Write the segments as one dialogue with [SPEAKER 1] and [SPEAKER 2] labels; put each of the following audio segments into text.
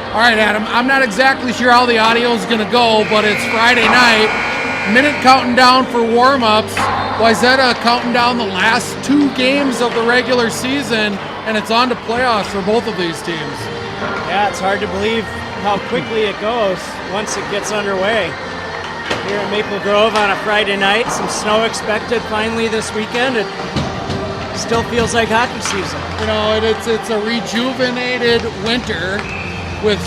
[SPEAKER 1] All right, Adam, I'm not exactly sure how the audio is going to go, but it's Friday night. Minute counting down for warm-ups. Wayzata counting down the last 2 games of the regular season, and it's on to playoffs for both of these teams.
[SPEAKER 2] Yeah, it's hard to believe how quickly it goes once it gets underway. Here in Maple Grove on a Friday night, some snow expected finally this weekend. It still feels like hockey season.
[SPEAKER 1] You know, it's a rejuvenated winter with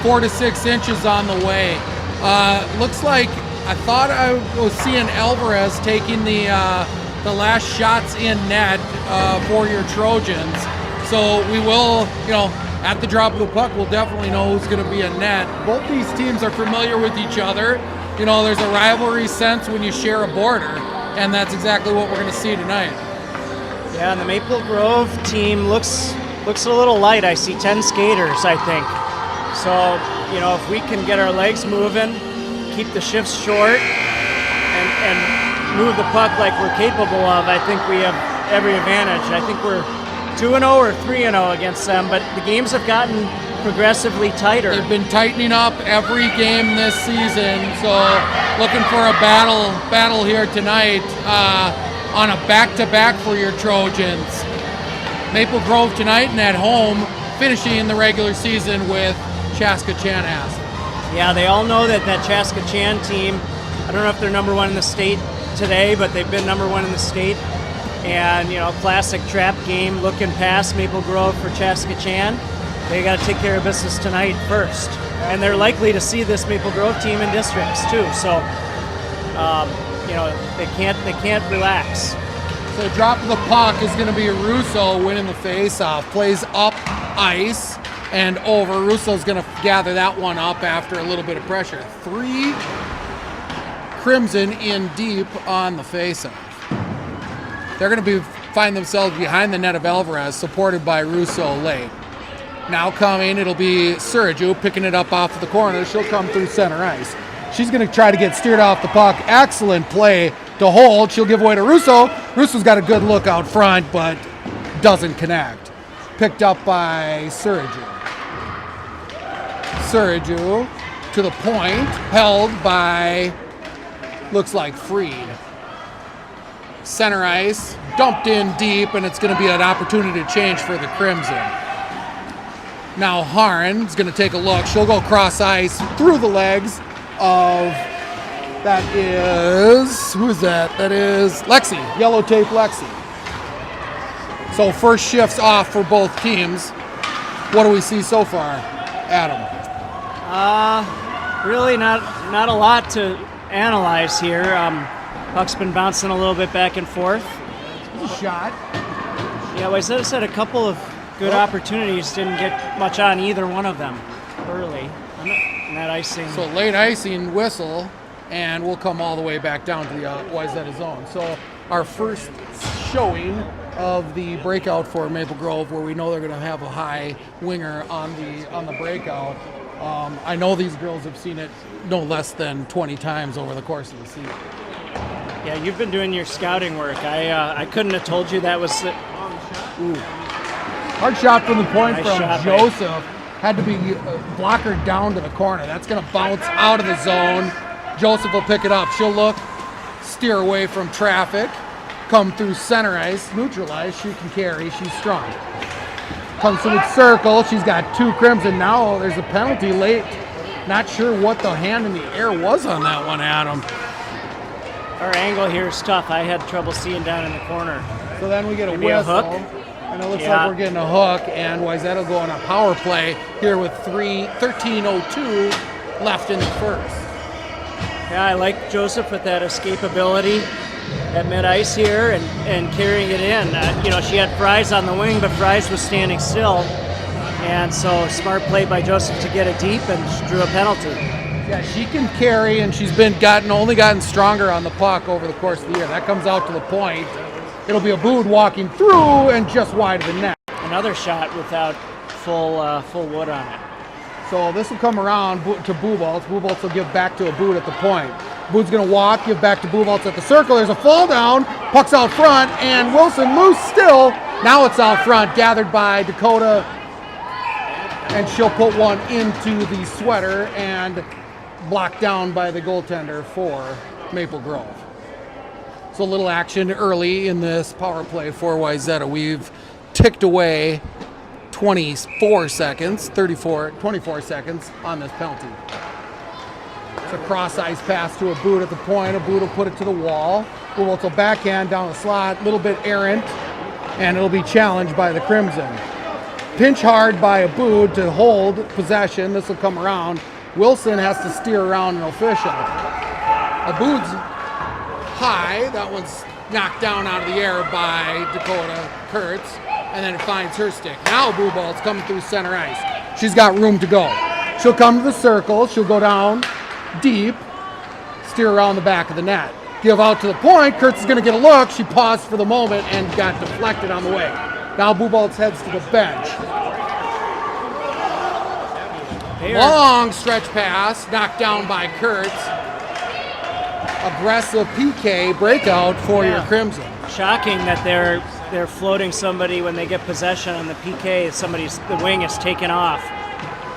[SPEAKER 1] 4 to 6 inches on the way. Looks like I thought I was seeing Alvarez taking the last shots in net for your Trojans. So we will, at the drop of the puck, we'll definitely know who's going to be in net. Both these teams are familiar with each other. You know, there's a rivalry sense when you share a border, and that's exactly what we're going to see tonight.
[SPEAKER 2] Yeah, and the Maple Grove team looks a little light. I see 10 skaters, I think. So, if we can get our legs moving, keep the shifts short, and move the puck like we're capable of, I think we have every advantage. I think we're 2-0 or 3-0 against them, but the games have gotten progressively tighter.
[SPEAKER 1] They've been tightening up every game this season, so looking for a battle here tonight on a back-to-back for your Trojans. Maple Grove tonight and at home, finishing the regular season with Chaska-Chanhassen.
[SPEAKER 2] Yeah, they all know that Chaska-Chan team, I don't know if they're number 1 in the state today, but they've been number 1 in the state. And, classic trap game looking past Maple Grove for Chaska-Chan. They got to take care of business tonight first. And they're likely to see this Maple Grove team in districts too. So, they can't relax.
[SPEAKER 1] So the drop of the puck is going to be Russo winning the face-off. Plays up ice and over. Russo's going to gather that one up after a little bit of pressure. 3 Crimson in deep on the face-off. They're going to find themselves behind the net of Alvarez, supported by Russo late. Now coming, it'll be Suraju picking it up off of the corner. She'll come through center ice. She's going to try to get steered off the puck. Excellent play to hold. She'll give away to Russo. Russo's got a good look out front, but doesn't connect. Picked up by Suraju. Suraju to the point, held by, looks like Freed. Center ice, dumped in deep, and it's going to be an opportunity to change for the Crimson. Now Harn's going to take a look. She'll go cross ice through the legs of, who is that? That is Lexi, yellow tape Lexi. So first shift's off for both teams. What do we see so far, Adam?
[SPEAKER 2] Really not a lot to analyze here. Puck's been bouncing a little bit back and forth.
[SPEAKER 1] Shot.
[SPEAKER 2] Yeah, Wayzata had a couple of good opportunities. Didn't get much on either one of them early. And that icing.
[SPEAKER 1] So late icing whistle, and we'll come all the way back down to the Wayzata zone. So our first showing of the breakout for Maple Grove, where we know they're going to have a high winger on the breakout. I know these girls have seen it no less than 20 times over the course of the season.
[SPEAKER 2] Yeah, you've been doing your scouting work. I couldn't have told you that was the...
[SPEAKER 1] Ooh. Hard shot from the point from Joseph. Had to be blockered down to the corner. That's going to bounce out of the zone. Joseph will pick it up. She'll look, steer away from traffic, come through center ice, neutralize. She can carry. She's strong. Comes through the circle. She's got 2 Crimson. Now there's a penalty late. Not sure what the hand in the air was on that one, Adam.
[SPEAKER 2] Our angle here is tough. I had trouble seeing down in the corner.
[SPEAKER 1] So then we get a
[SPEAKER 2] Maybe
[SPEAKER 1] whistle.
[SPEAKER 2] a hook.
[SPEAKER 1] And it looks like we're getting a hook, and Wayzata will go on a power play here with 13:02 left in the first.
[SPEAKER 2] Yeah, I like Joseph with that escapability at mid-ice here and carrying it in. She had Fries on the wing, but Fries was standing still. And so smart play by Joseph to get it deep, and she drew a penalty.
[SPEAKER 1] Yeah, she can carry, and she's only gotten stronger on the puck over the course of the year. That comes out to the point. It'll be a Bood walking through and just wide of the net.
[SPEAKER 2] Another shot without full wood on it.
[SPEAKER 1] So this will come around to Buboltz. Buboltz will give back to a Bood at the point. Bood's going to walk, give back to Buboltz at the circle. There's a fall down. Puck's out front, and Wilson loose still. Now it's out front, gathered by Dakota and she'll put one into the sweater and blocked down by the goaltender for Maple Grove. So a little action early in this power play for Wayzata. We've ticked away 24 seconds on this penalty. It's a cross ice pass to a boot at the point. A boot will put it to the wall. Boot will backhand down the slot, a little bit errant, and it'll be challenged by the Crimson. Pinch hard by a boot to hold possession. This will come around. Wilson has to steer around an official. A boot's high. That one's knocked down out of the air by Dakota Kurtz, and then it finds her stick. Now Blue Ball's coming through center ice. She's got room to go. She'll come to the circle. She'll go down deep, steer around the back of the net. Give out to the point. Kurtz is going to get a look. She paused for the moment and got deflected on the way. Now Blue Balls heads to the bench. Long stretch pass, knocked down by Kurtz. Aggressive PK breakout for your Crimson.
[SPEAKER 2] Shocking that they're floating somebody when they get possession on the PK. The wing is taken off,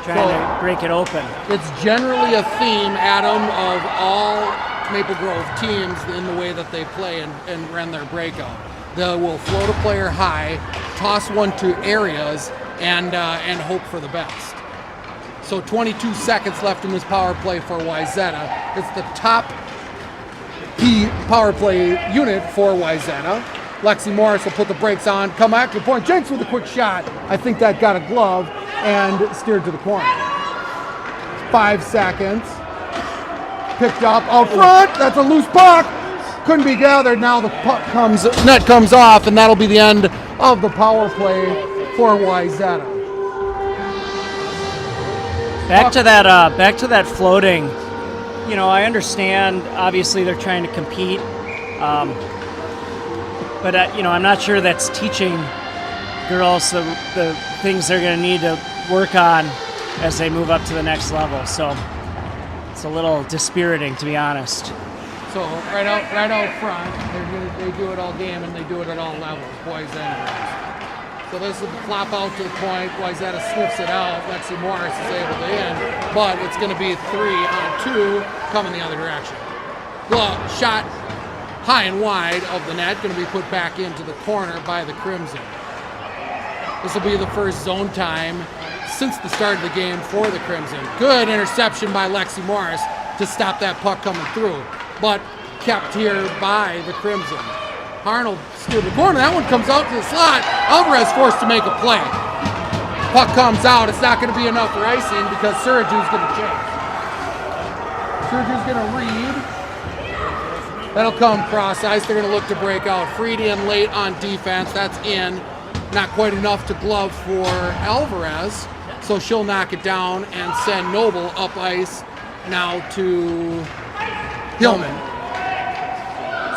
[SPEAKER 2] trying to break it open.
[SPEAKER 1] It's generally a theme, Adam, of all Maple Grove teams in the way that they play and run their breakout. They will float a player high, toss one to areas, and hope for the best. So 22 seconds left in this power play for Wayzata. It's the top power play unit for Wayzata. Lexi Morris will put the brakes on, come back to the point. Jenks with a quick shot. I think that got a glove and steered to the corner. 5 seconds. Picked up out front. That's a loose puck. Couldn't be gathered. Now the net comes off, and that'll be the end of the power play for Wayzata.
[SPEAKER 2] Back to that floating. You know, I understand. Obviously, they're trying to compete, but I'm not sure that's teaching girls the things they're going to need to work on as they move up to the next level. So it's a little dispiriting, to be honest.
[SPEAKER 1] So right out front, they do it all game, and they do it at all levels, boys and girls. So this is the flop out to the point. Wayzata sniffs it out. Lexi Morris is able to end, but it's going to be 3-on-2 coming the other direction. Glove shot high and wide of the net, going to be put back into the corner by the Crimson. This will be the first zone time since the start of the game for the Crimson. Good interception by Lexi Morris to stop that puck coming through, but kept here by the Crimson. Arnold steered the corner. That one comes out to the slot. Alvarez forced to make a play. Puck comes out. It's not going to be enough for icing because Suraju's going to chase. Suraju's going to read. That'll come cross ice. They're going to look to break out. Freedy in late on defense. That's in. Not quite enough to glove for Alvarez. So she'll knock it down and send Noble up ice now to Hillman.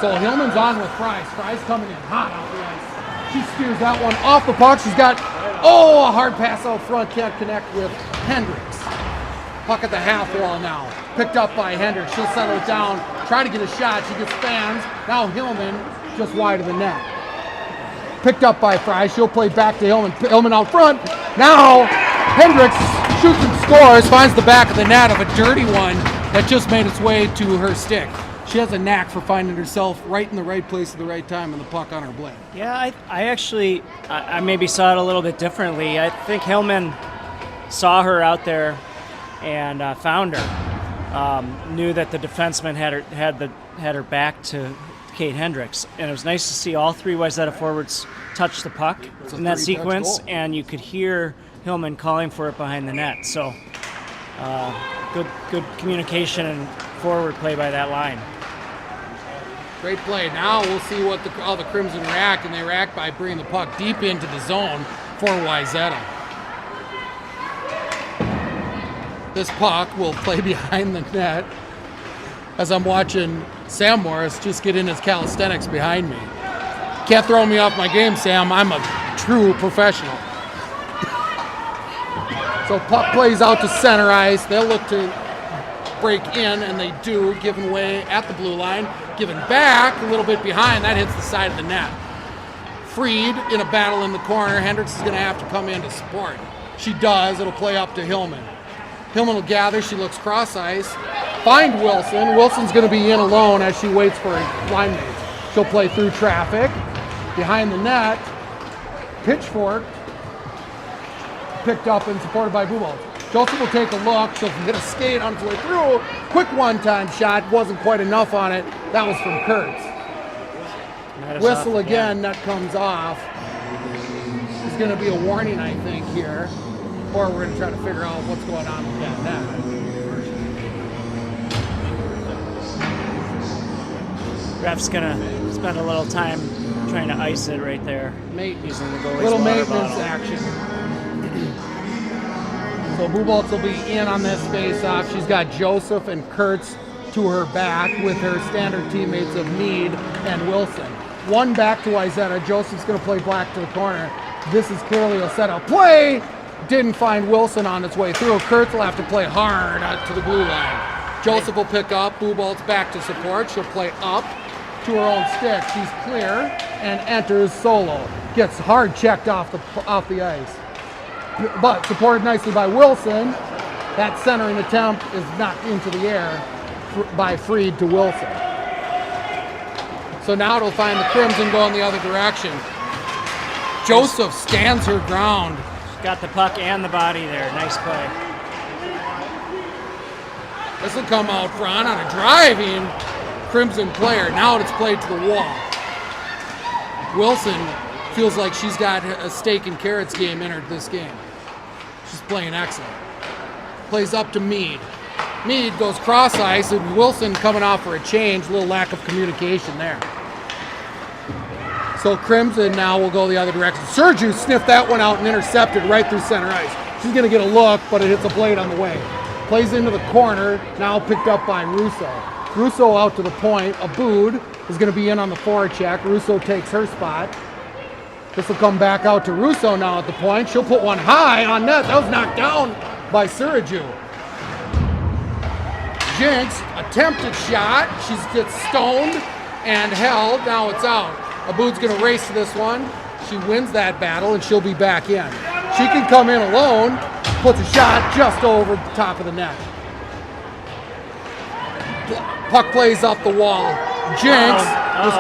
[SPEAKER 1] So Hillman's on with Fries. Fries coming in hot off the ice. She steers that one off the puck. She's got, a hard pass out front. Can't connect with Hendricks. Puck at the half wall now. Picked up by Hendricks. She'll settle it down. Try to get a shot. She gets fans. Now Hillman just wide of the net. Picked up by Fries. She'll play back to Hillman. Hillman out front. Now Hendricks shoots and scores. Finds the back of the net of a dirty one that just made its way to her stick. She has a knack for finding herself right in the right place at the right time and the puck on her blade.
[SPEAKER 2] Yeah, I maybe saw it a little bit differently. I think Hillman saw her out there and found her. Knew that the defenseman had her back to Kate Hendricks, and it was nice to see all three Wayzata forwards touch the puck in that sequence, and you could hear Hillman calling for it behind the net. So good communication and forward play by that line.
[SPEAKER 1] Great play. Now we'll see how the Crimson react, and they react by bringing the puck deep into the zone for Wayzata. This puck will play behind the net as I'm watching Sam Morris just get in his calisthenics behind me. Can't throw me off my game, Sam. I'm a true professional. So puck plays out to center ice. They'll look to break in, and they do, giving way at the blue line, giving back a little bit behind. That hits the side of the net. Freed in a battle in the corner. Hendricks is going to have to come in to support. She does. It'll play up to Hillman. Hillman will gather. She looks cross ice. Find Wilson. Wilson's going to be in alone as she waits for her line mates. She'll play through traffic. Behind the net. Pitchfork. Picked up and supported by Bubalt. Joseph will take a look. She'll hit a skate on its way through. Quick one-time shot. Wasn't quite enough on it. That was from Kurtz. Whistle again. Net comes off. It's going to be a warning, I think, here. Or we're going to try to figure out what's going on with that net.
[SPEAKER 2] Ref's going to spend a little time trying to ice it right there. Using the goalie's
[SPEAKER 1] little
[SPEAKER 2] water
[SPEAKER 1] maintenance
[SPEAKER 2] bottle.
[SPEAKER 1] action. So Buboltz will be in on this face-off. She's got Joseph and Kurtz to her back with her standard teammates of Mead and Wilson. One back to Wayzata. Joseph's going to play back to the corner. This is clearly a setup play. Didn't find Wilson on its way through. Kurtz will have to play hard out to the blue line. Joseph will pick up. Buboltz back to support. She'll play up to her own stick. She's clear and enters solo. Gets hard checked off the ice. But supported nicely by Wilson. That centering attempt is knocked into the air by Freed to Wilson. So now it'll find the Crimson going the other direction. Joseph stands her ground.
[SPEAKER 2] She's got the puck and the body there. Nice play.
[SPEAKER 1] This will come out front on a driving Crimson player. Now it's played to the wall. Wilson feels like she's got a steak and carrots game entered this game. She's playing excellent. Plays up to Mead. Mead goes cross ice, and Wilson coming off for a change. A little lack of communication there. So Crimson now will go the other direction. Sergiu sniffed that one out and intercepted right through center ice. She's going to get a look, but it hits a blade on the way. Plays into the corner, now picked up by Russo. Russo out to the point. Abood is going to be in on the forecheck. Russo takes her spot. This will come back out to Russo now at the point. She'll put one high on net. That was knocked down by Sergiu. Jinx, attempted shot. She gets stoned and held. Now it's out. Abood's going to race to this one. She wins that battle, and she'll be back in. She can come in alone, puts a shot just over the top of the net. Puck plays up the wall. Jinx was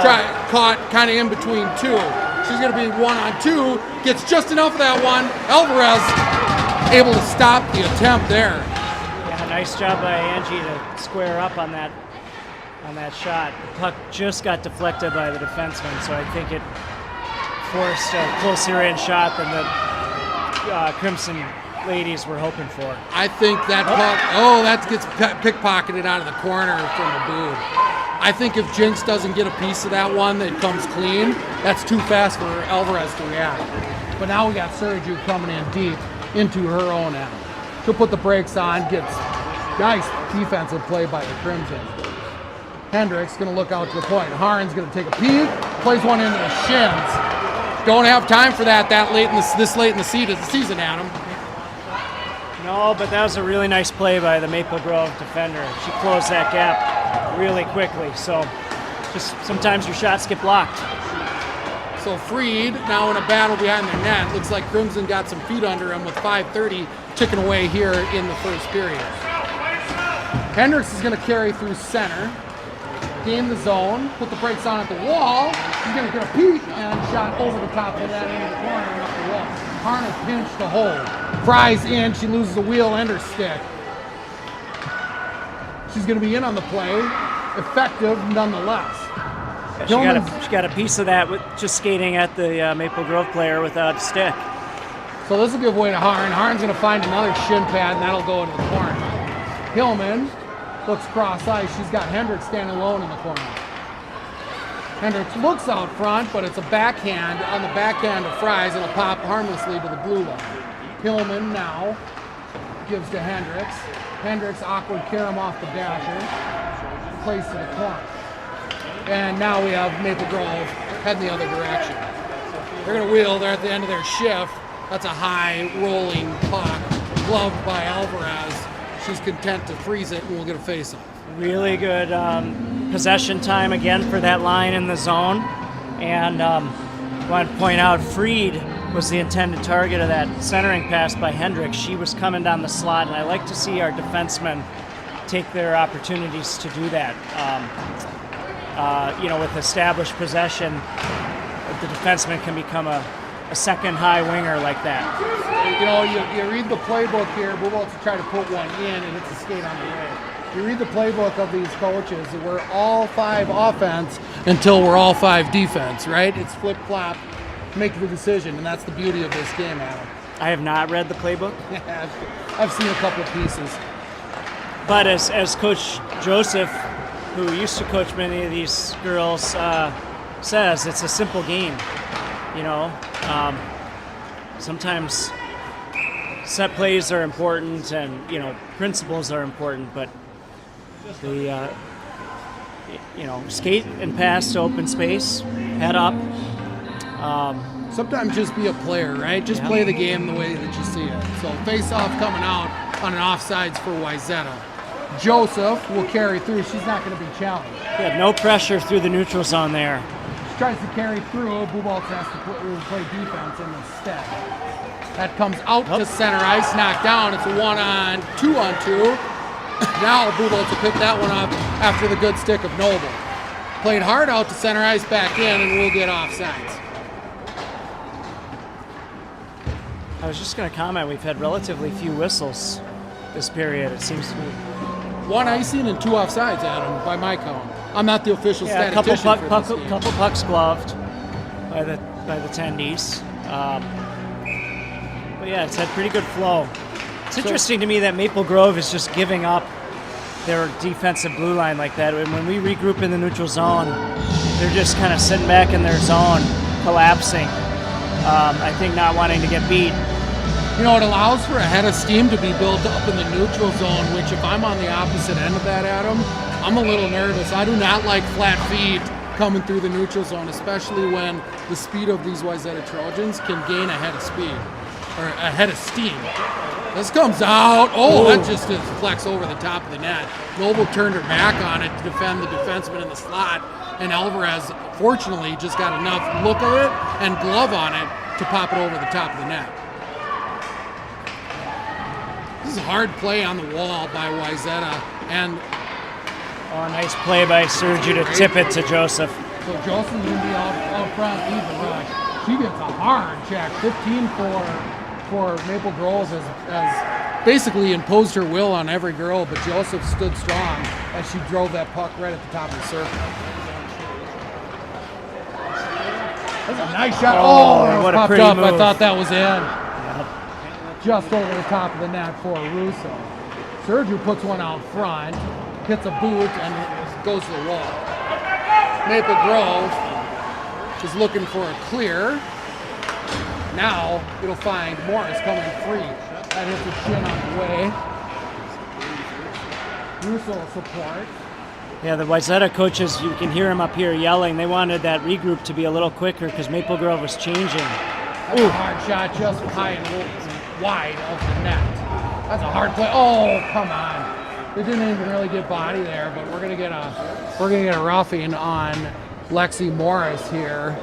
[SPEAKER 1] caught kind of in between two. She's going to be 1-on-2, gets just enough of that one. Alvarez able to stop the attempt there.
[SPEAKER 2] Yeah, nice job by Angie to square up on that shot. The puck just got deflected by the defenseman, so I think it forced a closer in shot than the Crimson ladies were hoping for.
[SPEAKER 1] I think that puck, that gets pickpocketed out of the corner from Abood. I think if Jinx doesn't get a piece of that one that comes clean, that's too fast for Alvarez to react. But now we got Sergiu coming in deep into her own end. She'll put the brakes on, gets nice defensive play by the Crimson. Hendricks going to look out to the point. Harn's going to take a peek, plays one into the shins. Don't have time for that this late in the season, Adam.
[SPEAKER 2] No, but that was a really nice play by the Maple Grove defender. She closed that gap really quickly. So just sometimes your shots get blocked.
[SPEAKER 1] So Freed now in a battle behind their net. Looks like Crimson got some feet under him with 5:30 ticking away here in the first period. Hendricks is going to carry through center. Gain the zone, put the brakes on at the wall. He's going to get a peek and shot over the top of that into the corner and up the wall. Harn has pinched the hold. Fries in, she loses the wheel and her stick. She's going to be in on the play. Effective nonetheless.
[SPEAKER 2] Yeah, she got a piece of that with just skating at the Maple Grove player without a stick.
[SPEAKER 1] So this will give way to Harn. Harn's going to find another shin pad and that'll go into the corner. Hillman looks cross ice. She's got Hendricks standing alone in the corner. Hendricks looks out front, but it's a backhand on the backhand of Fries. It'll pop harmlessly to the blue line. Hillman now gives to Hendricks. Hendricks awkward carom off the dasher. Plays to the corner. And now we have Maple Grove heading the other direction. They're going to wheel. They're at the end of their shift. That's a high rolling puck. Gloved by Alvarez. She's content to freeze it, and we'll get a face-off.
[SPEAKER 2] Really good possession time again for that line in the zone. And I want to point out Freed was the intended target of that centering pass by Hendricks. She was coming down the slot, and I like to see our defensemen take their opportunities to do that. With established possession, the defenseman can become a second high winger like that.
[SPEAKER 1] You read the playbook here. We're about to try to put one in, and it's a skate on the way. You read the playbook of these coaches, and we're all 5 offense until we're all 5 defense, right? It's flip-flop, make the decision, and that's the beauty of this game, Adam.
[SPEAKER 2] I have not read the playbook.
[SPEAKER 1] I've seen a couple of pieces.
[SPEAKER 2] But as Coach Joseph, who used to coach many of these girls, says, it's a simple game. Sometimes set plays are important, and principles are important, but the skate and pass to open space, head up.
[SPEAKER 1] Sometimes just be a player, right? Just play the game the way that you see it. So face-off coming out on an offsides for Wayzata. Joseph will carry through. She's not going to be challenged.
[SPEAKER 2] Yeah, no pressure through the neutral zone there.
[SPEAKER 1] She tries to carry through. Bubolz has to play defense instead. That comes out to center ice, knocked down. It's a 1-on-2 on 2. Now Bubolz will pick that one up after the good stick of Noble. Played hard out to center ice, back in, and we'll get offsides.
[SPEAKER 2] I was just going to comment, we've had relatively few whistles this period, it seems to me.
[SPEAKER 1] 1 icing and 2 offsides, Adam, by my count. I'm not the official
[SPEAKER 2] a
[SPEAKER 1] statistician for this game.
[SPEAKER 2] couple pucks gloved by the tendies. But yeah, it's had pretty good flow. It's interesting to me that Maple Grove is just giving up their defensive blue line like that. When we regroup in the neutral zone, they're just kind of sitting back in their zone, collapsing. I think not wanting to get beat.
[SPEAKER 1] It allows for a head of steam to be built up in the neutral zone, which if I'm on the opposite end of that, Adam, I'm a little nervous. I do not like flat feet coming through the neutral zone, especially when the speed of these Wayzata Trojans can gain a head of speed, or a head of steam. This comes out. Oh, that just deflects over the top of the net. Noble turned her back on it to defend the defenseman in the slot, and Alvarez, fortunately, just got enough look of it and glove on it to pop it over the top of the net. This is a hard play on the wall by Wayzata, and
[SPEAKER 2] nice play by Sergiu to tip it to Joseph.
[SPEAKER 1] So Joseph's going to be out front, lead the rush. She gets a hard check. 15 for Maple Grove has basically imposed her will on every girl, but Joseph stood strong as she drove that puck right at the top of the circle. That's a nice shot. Oh,
[SPEAKER 2] what
[SPEAKER 1] popped
[SPEAKER 2] a pretty
[SPEAKER 1] up.
[SPEAKER 2] move.
[SPEAKER 1] I thought that was in. Just over the top of the net for Russo. Sergiu puts one out front, hits a boot, and goes to the wall. Maple Grove is looking for a clear. Now it'll find Morris coming free. That hits the shin on the way. Russo support.
[SPEAKER 2] Yeah, the Wayzata coaches, you can hear them up here yelling. They wanted that regroup to be a little quicker because Maple Grove was changing.
[SPEAKER 1] That's a hard shot, just high and wide of the net. That's a hard play. Oh, come on! It didn't even really get body there, but we're gonna get a roughing on Lexi Morris here.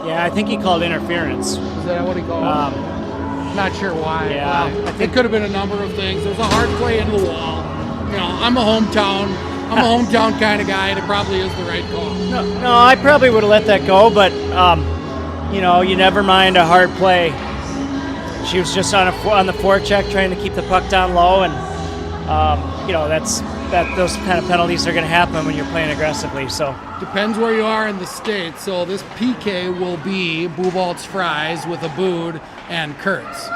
[SPEAKER 2] Yeah, I think he called interference.
[SPEAKER 1] Is that what he called? Not sure why.
[SPEAKER 2] Yeah,
[SPEAKER 1] well, it could have been a number of things. There's a hard play into the wall. I'm a hometown kind of guy, and it probably is the right call.
[SPEAKER 2] No, I probably would have let that go, but you never mind a hard play. She was just on the forecheck trying to keep the puck down low, and those kind of penalties are going to happen when you're playing aggressively. So
[SPEAKER 1] depends where you are in the state. So this PK will be Bubolz Fries with a Bood and Kurtz.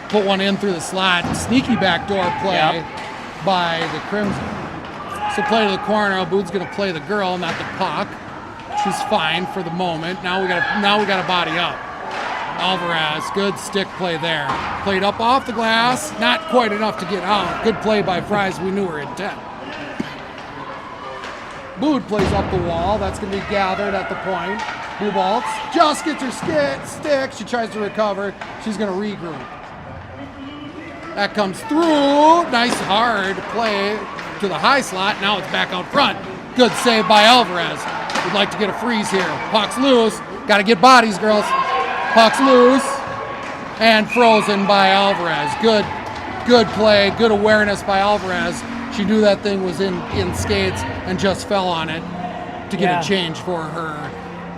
[SPEAKER 1] Put one in through the slot. Sneaky backdoor play by the Crimson. So play to the corner. Bood's going to play the girl, not the puck. She's fine for the moment. Now we got to body up. Alvarez, good stick play there. Played up off the glass, not quite enough to get out. Good play by Fries, we knew her intent. Bood plays up the wall, that's going to be gathered at the point. Bubolz just gets her stick, she tries to recover, she's going to regroup. That comes through, nice hard play to the high slot, now it's back out front. Good save by Alvarez. We'd like to get a freeze here. Puck's loose, got to get bodies, girls. Puck's loose and frozen by Alvarez. Good play, good awareness by Alvarez. She knew that thing was in skates and just fell on it to get a change for her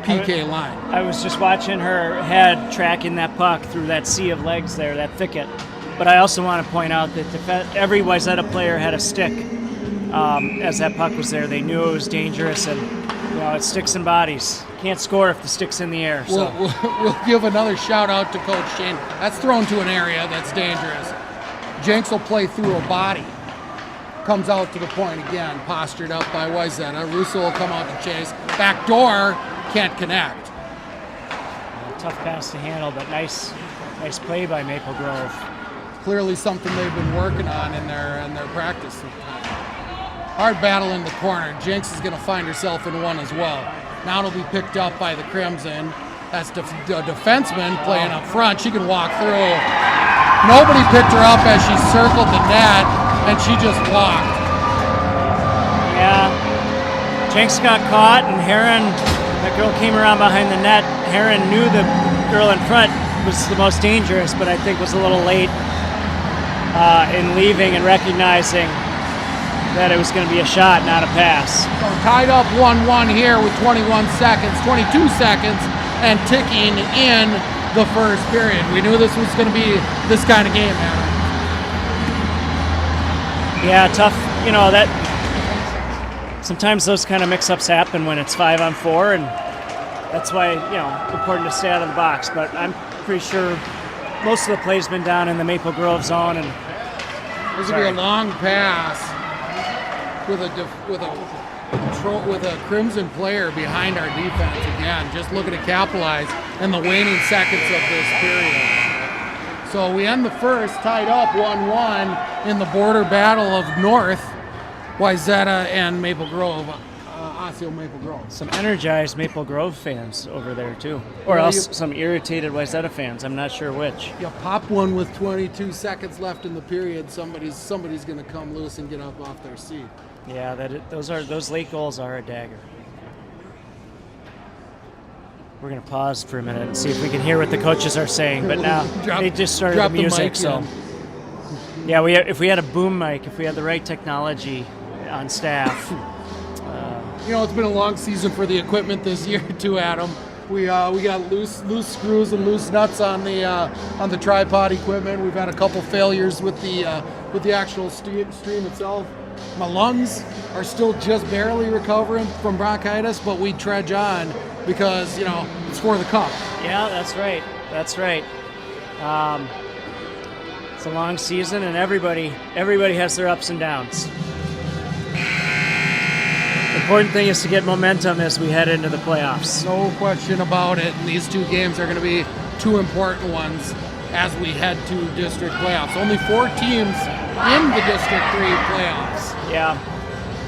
[SPEAKER 1] PK line.
[SPEAKER 2] I was just watching her head tracking that puck through that sea of legs there, that thicket. But I also want to point out that every Wayzata player had a stick as that puck was there. They knew it was dangerous, and it's sticks and bodies. Can't score if the stick's in the air. So.
[SPEAKER 1] We'll give another shout out to Coach Shane. That's thrown to an area that's dangerous. Jenks will play through a body. Comes out to the point again, postured up by Wayzata. Russo will come out to chase. Back door, can't connect.
[SPEAKER 2] Tough pass to handle, but nice play by Maple Grove.
[SPEAKER 1] Clearly something they've been working on in their practice. Hard battle in the corner. Jenks is going to find herself in one as well. Now it'll be picked up by the Crimson. That's the defenseman playing up front. She can walk through. Nobody picked her up as she circled the net, and she just walked.
[SPEAKER 2] Yeah. Jenks got caught, and Heron, that girl came around behind the net. Heron knew the girl in front was the most dangerous, but I think was a little late in leaving and recognizing that it was going to be a shot, not a pass.
[SPEAKER 1] So tied up 1-1 here with 21 seconds, 22 seconds, and ticking in the first period. We knew this was going to be this kind of game, man.
[SPEAKER 2] Yeah, tough. That sometimes those kind of mix-ups happen when it's 5-on-4, and that's why important to stay out of the box. But I'm pretty sure most of the play's been down in the Maple Grove zone, and
[SPEAKER 1] this will be a long pass with a Crimson player behind our defense again, just looking to capitalize in the waning seconds of this period. So we end the first tied up 1-1 in the border battle of North, Wayzata and Maple Grove, Osseo Maple Grove.
[SPEAKER 2] Some energized Maple Grove fans over there too, or else some irritated Wayzata fans. I'm not sure which.
[SPEAKER 1] You pop one with 22 seconds left in the period. Somebody's going to come loose and get up off their seat.
[SPEAKER 2] Yeah, those late goals are a dagger. We're going to pause for a minute and see if we can hear what the coaches are saying. But now they just started the music, so yeah, if we had a boom mic, if we had the right technology on staff.
[SPEAKER 1] It's been a long season for the equipment this year too, Adam. We got loose screws and loose nuts on the tripod equipment. We've had a couple failures with the actual stream itself. My lungs are still just barely recovering from bronchitis, but we trudge on because it's for the cup.
[SPEAKER 2] Yeah, that's right. It's a long season, and everybody has their ups and downs. The important thing is to get momentum as we head into the playoffs.
[SPEAKER 1] No question about it. And these two games are going to be two important ones as we head to district playoffs. Only 4 teams in the District 3 playoffs.
[SPEAKER 2] Yeah.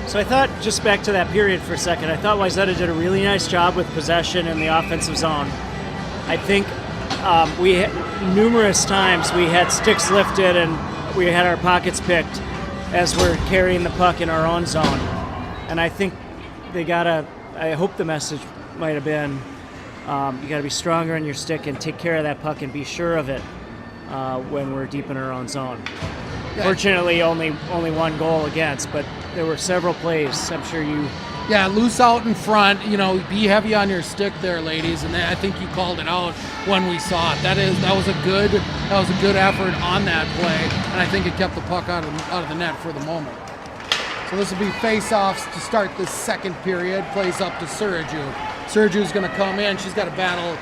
[SPEAKER 2] So I thought, just back to that period for a second, I thought Wayzata did a really nice job with possession in the offensive zone. I think numerous times we had sticks lifted and we had our pockets picked as we're carrying the puck in our own zone. And I think I hope the message might have been, you got to be stronger on your stick and take care of that puck and be sure of it when we're deep in our own zone. Yeah. Fortunately, only one goal against, but there were several plays. I'm sure you.
[SPEAKER 1] Yeah, loose out in front. Be heavy on your stick there, ladies. And I think you called it out when we saw it. That was a good effort on that play, and I think it kept the puck out of the net for the moment. So this will be face-offs to start the second period. Plays up to Suraju. Suraju's going to come in. She's got to battle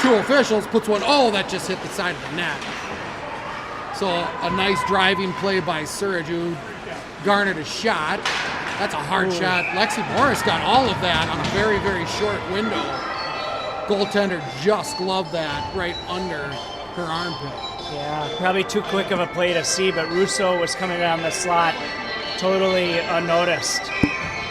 [SPEAKER 1] 2 officials. Puts one. Oh, that just hit the side of the net. So a nice driving play by Suraju. Garnered a shot. That's a hard shot. Lexi Morris got all of that on a very, very short window. Goaltender just gloved that right under her armpit.
[SPEAKER 2] Yeah, probably too quick of a play to see, but Russo was coming down the slot totally unnoticed.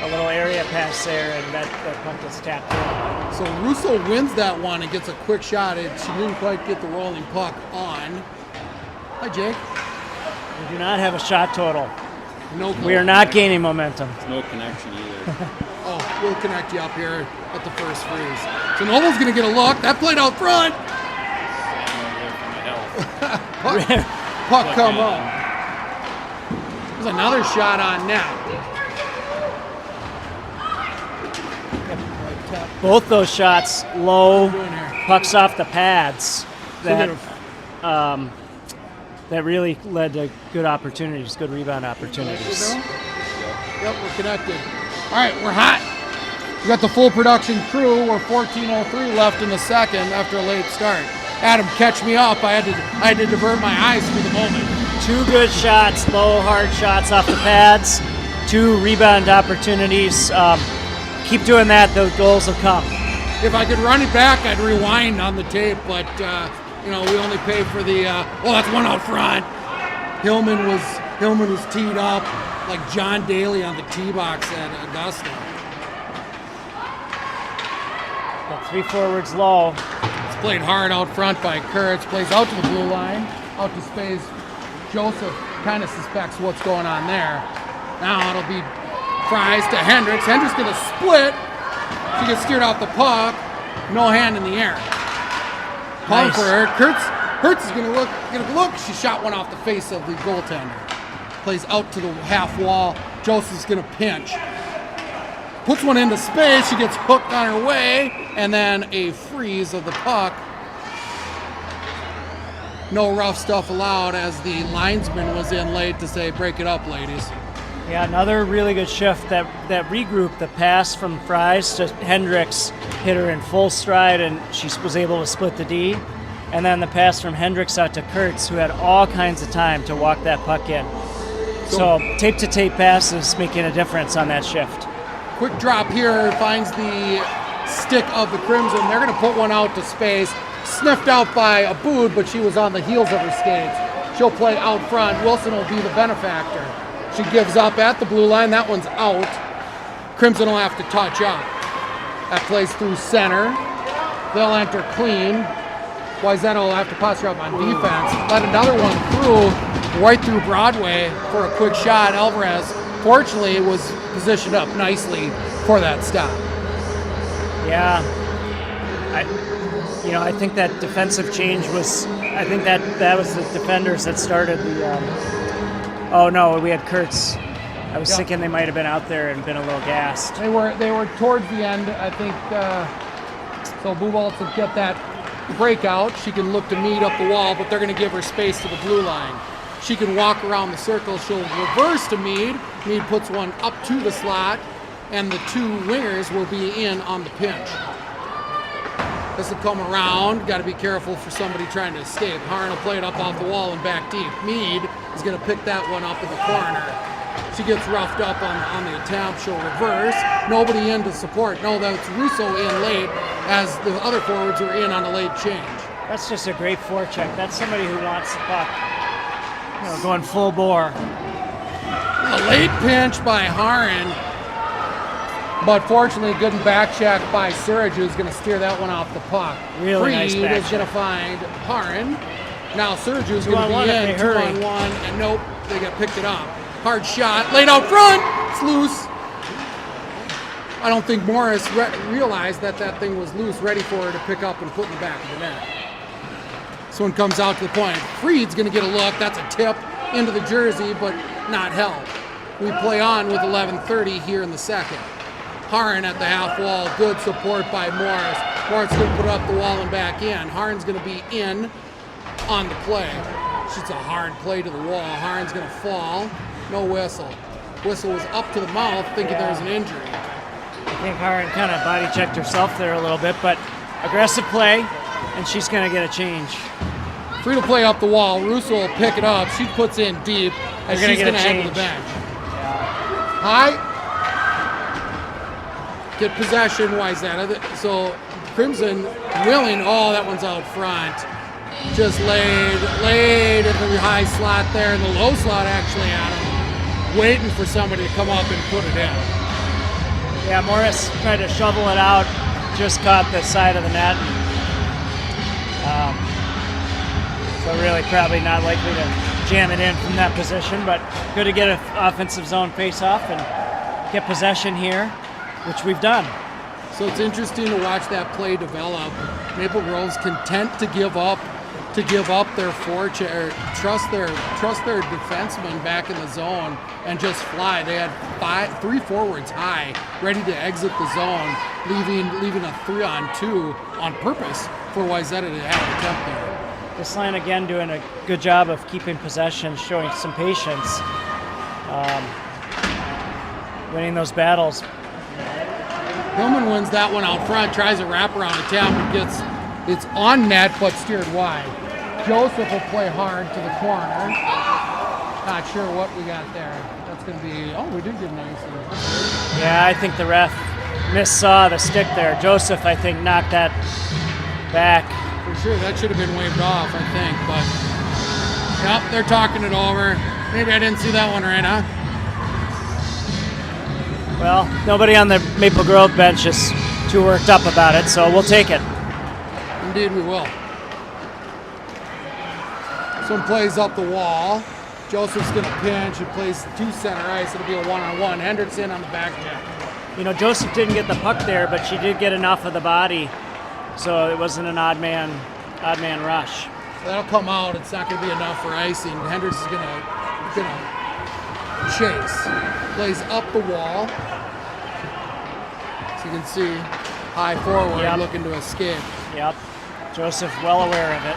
[SPEAKER 2] A little area pass there, and that puck is tapped in.
[SPEAKER 1] So Russo wins that one and gets a quick shot, and she didn't quite get the rolling puck on. Hi, Jake.
[SPEAKER 2] We do not have a shot total.
[SPEAKER 1] No.
[SPEAKER 2] We are not gaining momentum.
[SPEAKER 3] No connection either.
[SPEAKER 1] Oh, we'll connect you up here at the first freeze. So Noble's going to get a look. That played out front. Puck come up. There's another shot on net.
[SPEAKER 2] Both those shots low, pucks off the pads. That really led to good opportunities, good rebound opportunities.
[SPEAKER 1] Yep, we're connected. All right, we're hot. We got the full production crew. We're 14:03 left in the second after a late start. Adam, catch me up. I had to divert my eyes for the moment.
[SPEAKER 2] 2 good shots, low, hard shots off the pads. 2 rebound opportunities. Keep doing that, the goals will come.
[SPEAKER 1] If I could run it back, I'd rewind on the tape, but we only pay for the. That's one out front. Hillman was teed up like John Daly on the tee box at Augusta.
[SPEAKER 2] Got 3 forwards low.
[SPEAKER 1] It's played hard out front by Kurtz. Plays out to the blue line, out to space. Joseph kind of suspects what's going on there. Now it'll be Fries to Hendricks. Hendricks gonna split. She gets steered off the puck. No hand in the air. Calling for her. Kurtz is gonna look. She shot one off the face of the goaltender. Plays out to the half wall. Joseph's gonna pinch. Puts one into space. She gets hooked on her way, and then a freeze of the puck. No rough stuff allowed as the linesman was in late to say, break it up, ladies.
[SPEAKER 2] Yeah, another really good shift. That regroup, the pass from Fries to Hendricks hit her in full stride, and she was able to split the D. And then the pass from Hendricks out to Kurtz, who had all kinds of time to walk that puck in. So tape-to-tape passes making a difference on that shift.
[SPEAKER 1] Quick drop here, finds the stick of the Crimson. They're going to put one out to space. Sniffed out by Aboud, but she was on the heels of her skates. She'll play out front. Wilson will be the benefactor. She gives up at the blue line. That one's out. Crimson will have to touch up. That plays through center. They'll enter clean. Wayzata will have to posture up on defense. Let another one through, right through Broadway for a quick shot. Alvarez, fortunately, was positioned up nicely for that stop.
[SPEAKER 2] Yeah. I think that defensive change was, I think that was the defenders that started the, oh no, we had Kurtz. I was thinking they might have been out there and been a little gassed.
[SPEAKER 1] They were towards the end, I think, so Buboltz will get that breakout. She can look to Mead up the wall, but they're going to give her space to the blue line. She can walk around the circle. She'll reverse to Mead. Mead puts one up to the slot, and the 2 wingers will be in on the pinch. This will come around. Got to be careful for somebody trying to escape. Harn will play it up off the wall and back deep. Mead is going to pick that one up in the corner. She gets roughed up on the attempt. She'll reverse. Nobody in to support. No, that's Russo in late as the other forwards are in on a late change.
[SPEAKER 2] That's just a great forecheck. That's somebody who wants the puck. Going full bore.
[SPEAKER 1] A late pinch by Haran, but fortunately, good back check by Suraj, who's going to steer that one off the puck.
[SPEAKER 2] Really nice back
[SPEAKER 1] is going to find Haran. Now Suraj is going to be in 2-on-1, and nope, they got picked it up. Hard shot, laid out front. It's loose. I don't think Morris realized that thing was loose, ready for her to pick up and put in the back of the net. This one comes out to the point. Freed's going to get a look. That's a tip into the jersey, but not held. We play on with 11:30 here in the second. Haran at the half wall. Good support by Morris. Morris going to put up the wall and back in. Haran's going to be in on the play. Shoots a hard play to the wall. Haran's going to fall. No whistle. Whistle was up to the mouth, thinking there was an injury.
[SPEAKER 2] I think Haran kind of body checked herself there a little bit, but aggressive play, and she's going to get a change.
[SPEAKER 1] Free to play up the wall. Russo will pick it up. She puts in deep, and she's going to head to the bench. High. Get possession, Wayzata. So Crimson willing. Oh, that one's out front. Just laid in the high slot there, in the low slot actually, Adam. Waiting for somebody to come up and put it in.
[SPEAKER 2] Yeah, Morris tried to shovel it out, just caught the side of the net. So really probably not likely to jam it in from that position, but good to get an offensive zone face-off and get possession here, which we've done.
[SPEAKER 1] So it's interesting to watch that play develop. Maple Grove's content to give up their forecheck, trust their defenseman back in the zone and just fly. They had 3 forwards high, ready to exit the zone, leaving a 3-on-2 on purpose for Wayzata to have an attempt there.
[SPEAKER 2] This line again doing a good job of keeping possession, showing some patience, winning those battles.
[SPEAKER 1] Hillman wins that one out front, tries a wraparound attempt, and it's on net but steered wide. Joseph will play hard to the corner. Not sure what we got there. That's going to be, we did get an ice.
[SPEAKER 2] Yeah, I think the ref missaw the stick there. Joseph, I think, knocked that back.
[SPEAKER 1] For sure, that should have been waved off, I think, but yep, they're talking it over. Maybe I didn't see that one right, huh?
[SPEAKER 2] Well, nobody on the Maple Grove bench is too worked up about it, so we'll take it.
[SPEAKER 1] Indeed we will. This one plays up the wall. Joseph's going to pinch. He plays 2 center ice. It'll be a 1-on-1. Hendrickson on the back net.
[SPEAKER 2] You know, Joseph didn't get the puck there, but she did get enough of the body, so it wasn't an odd man rush.
[SPEAKER 1] So that'll come out. It's not going to be enough for icing. Hendricks is going to chase. Plays up the wall. So you can see high forward looking to escape.
[SPEAKER 2] Yep. Joseph well aware of it.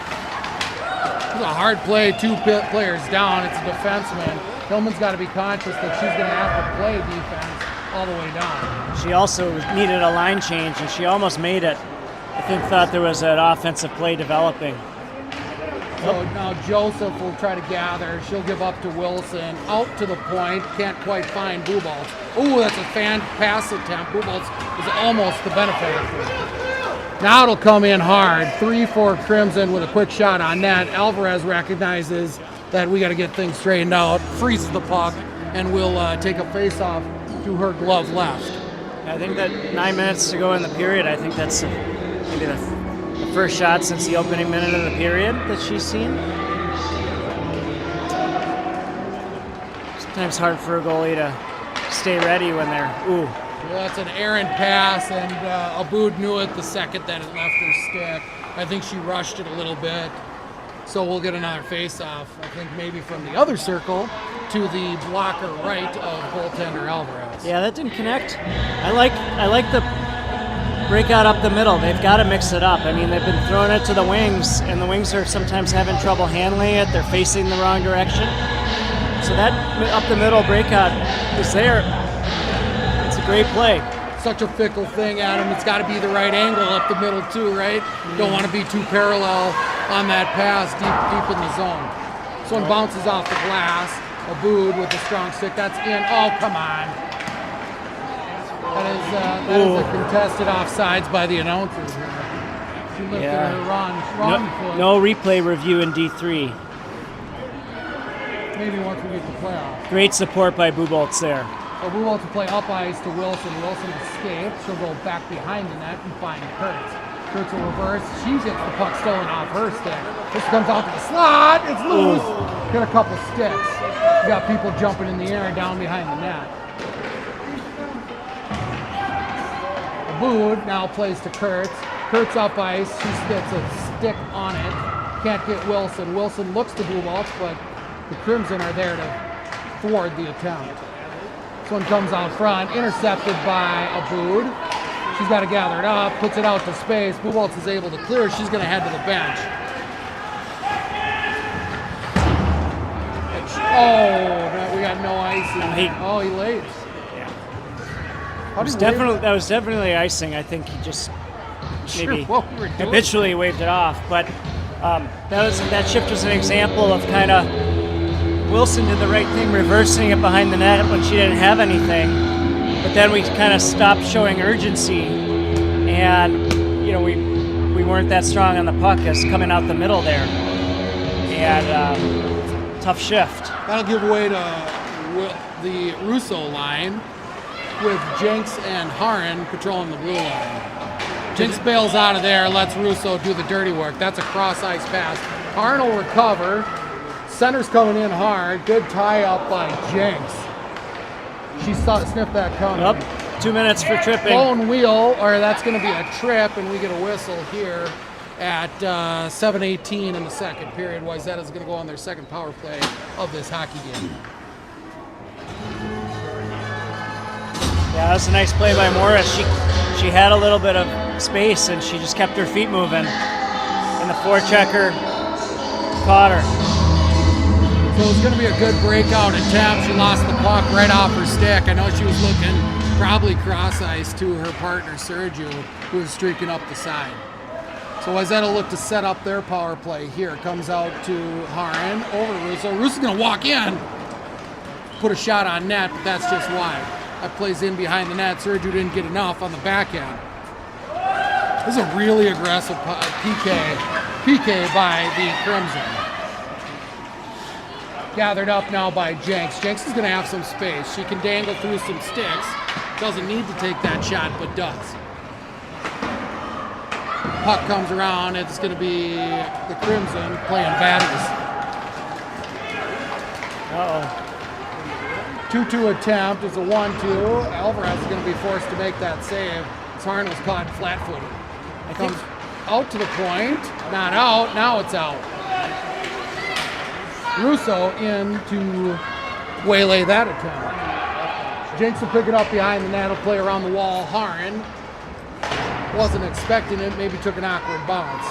[SPEAKER 1] It's a hard play, 2 players down. It's a defenseman. Hillman's got to be conscious that she's going to have to play defense all the way down.
[SPEAKER 2] She also needed a line change, and she almost made it. I think thought there was an offensive play developing.
[SPEAKER 1] So now Joseph will try to gather. She'll give up to Wilson. Out to the point. Can't quite find Bubolz. Oh, that's a fan pass attempt. Bubolz is almost the benefactor. Now it'll come in hard. 3 for Crimson with a quick shot on net. Alvarez recognizes that we got to get things straightened out. Freezes the puck and will take a face-off to her glove left.
[SPEAKER 2] I think that 9 minutes to go in the period, I think that's maybe the first shot since the opening minute of the period that she's seen. Sometimes hard for a goalie to stay ready when they're,
[SPEAKER 1] Well, that's an errant pass, and Aboud knew it the second that it left her stick. I think she rushed it a little bit. So we'll get another face-off, I think maybe from the other circle to the blocker right of goaltender Alvarez.
[SPEAKER 2] Yeah, that didn't connect. I like the breakout up the middle. They've got to mix it up. I mean, they've been throwing it to the wings, and the wings are sometimes having trouble handling it. They're facing the wrong direction. So that up the middle breakout is there. It's a great play.
[SPEAKER 1] Such a fickle thing, Adam. It's got to be the right angle up the middle too, right? Don't want to be too parallel on that pass deep in the zone. This one bounces off the glass. Aboud with a strong stick. That's in. Oh, come on. That is a contested offsides by the announcers here. She lifted her wrong foot.
[SPEAKER 2] No replay review in D3.
[SPEAKER 1] Maybe once we get to playoffs.
[SPEAKER 2] Great support by Bubolz there.
[SPEAKER 1] So we want to play up ice to Wilson. Wilson escapes. She'll go back behind the net and find Kurtz. Kurtz will reverse. She gets the puck stolen off her stick. This comes out to the slot. It's loose. Get a couple sticks. You got people jumping in the air down behind the net. Aboud now plays to Kurtz. Kurtz up ice. She gets a stick on it. Can't get Wilson. Wilson looks to Bubolz, but the Crimson are there to thwart the attempt. This one comes out front, intercepted by Aboud. She's got to gather it up, puts it out to space. Bubolz is able to clear. She's going to head to the bench. We got no icing. He late.
[SPEAKER 2] Yeah. That was definitely icing. I think he just maybe habitually waved it off. But that shift was an example of kind of Wilson did the right thing, reversing it behind the net when she didn't have anything. But then we kind of stopped showing urgency, and we weren't that strong on the puck as coming out the middle there. And tough shift.
[SPEAKER 1] That'll give way to the Russo line with Jenks and Haran patrolling the blue line. Jenks bails out of there, lets Russo do the dirty work. That's a cross-ice pass. Haran will recover, Center's coming in hard. Good tie up by Jenks. She sniffed that coming.
[SPEAKER 2] Up. 2 minutes for tripping.
[SPEAKER 1] Lone wheel, or that's going to be a trip, and we get a whistle here at 7:18 in the second period. Wayzata's going to go on their second power play of this hockey game.
[SPEAKER 2] Yeah, that's a nice play by Morris. She had a little bit of space, and she just kept her feet moving. And the forechecker caught her.
[SPEAKER 1] So it's going to be a good breakout attempt. She lost the puck right off her stick. I know she was looking probably cross-ice to her partner, Sergio, who was streaking up the side. So Wayzata look to set up their power play here. Comes out to Haran over Russo. Russo's going to walk in, put a shot on net, but that's just wide. That plays in behind the net. Sergio didn't get enough on the backhand. This is a really aggressive PK by the Crimson. Gathered up now by Jenks. Jenks is going to have some space. She can dangle through some sticks. Doesn't need to take that shot, but does. Puck comes around. It's going to be the Crimson playing baddies.
[SPEAKER 2] Uh-oh.
[SPEAKER 1] 2-2 attempt is a 1-2. Alvarez is going to be forced to make that save. Tarn was caught flat-footed. Comes out to the point. Not out. Now it's out. Russo in to waylay that attempt. Jenks will pick it up behind the net. He'll play around the wall. Haran wasn't expecting it. Maybe took an awkward bounce.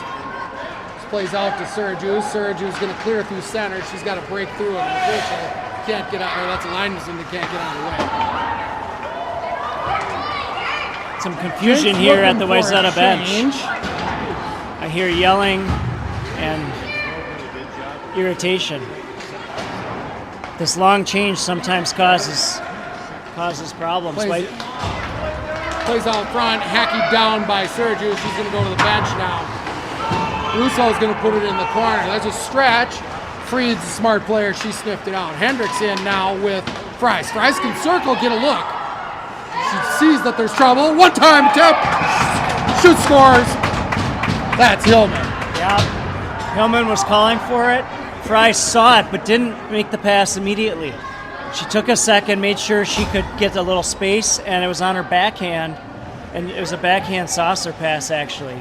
[SPEAKER 1] This plays out to Sergio. Sergio's going to clear through center. She's got to break through an official. Can't get out. Or that's a lineman that can't get out of the way.
[SPEAKER 2] Some confusion here at the Wayzata bench. I hear yelling and irritation. This long change sometimes causes problems.
[SPEAKER 1] Plays out front, hacky down by Sergio. She's going to go to the bench now. Russo's going to put it in the corner. That's a stretch. Freed's a smart player. She sniffed it out. Hendricks in now with Fries. Fries can circle, get a look. She sees that there's trouble. One time tip. Shoot, scores. That's Hillman.
[SPEAKER 2] Yeah. Hillman was calling for it. Fry saw it, but didn't make the pass immediately. She took a second, made sure she could get a little space, and it was on her backhand, and it was a backhand saucer pass, actually.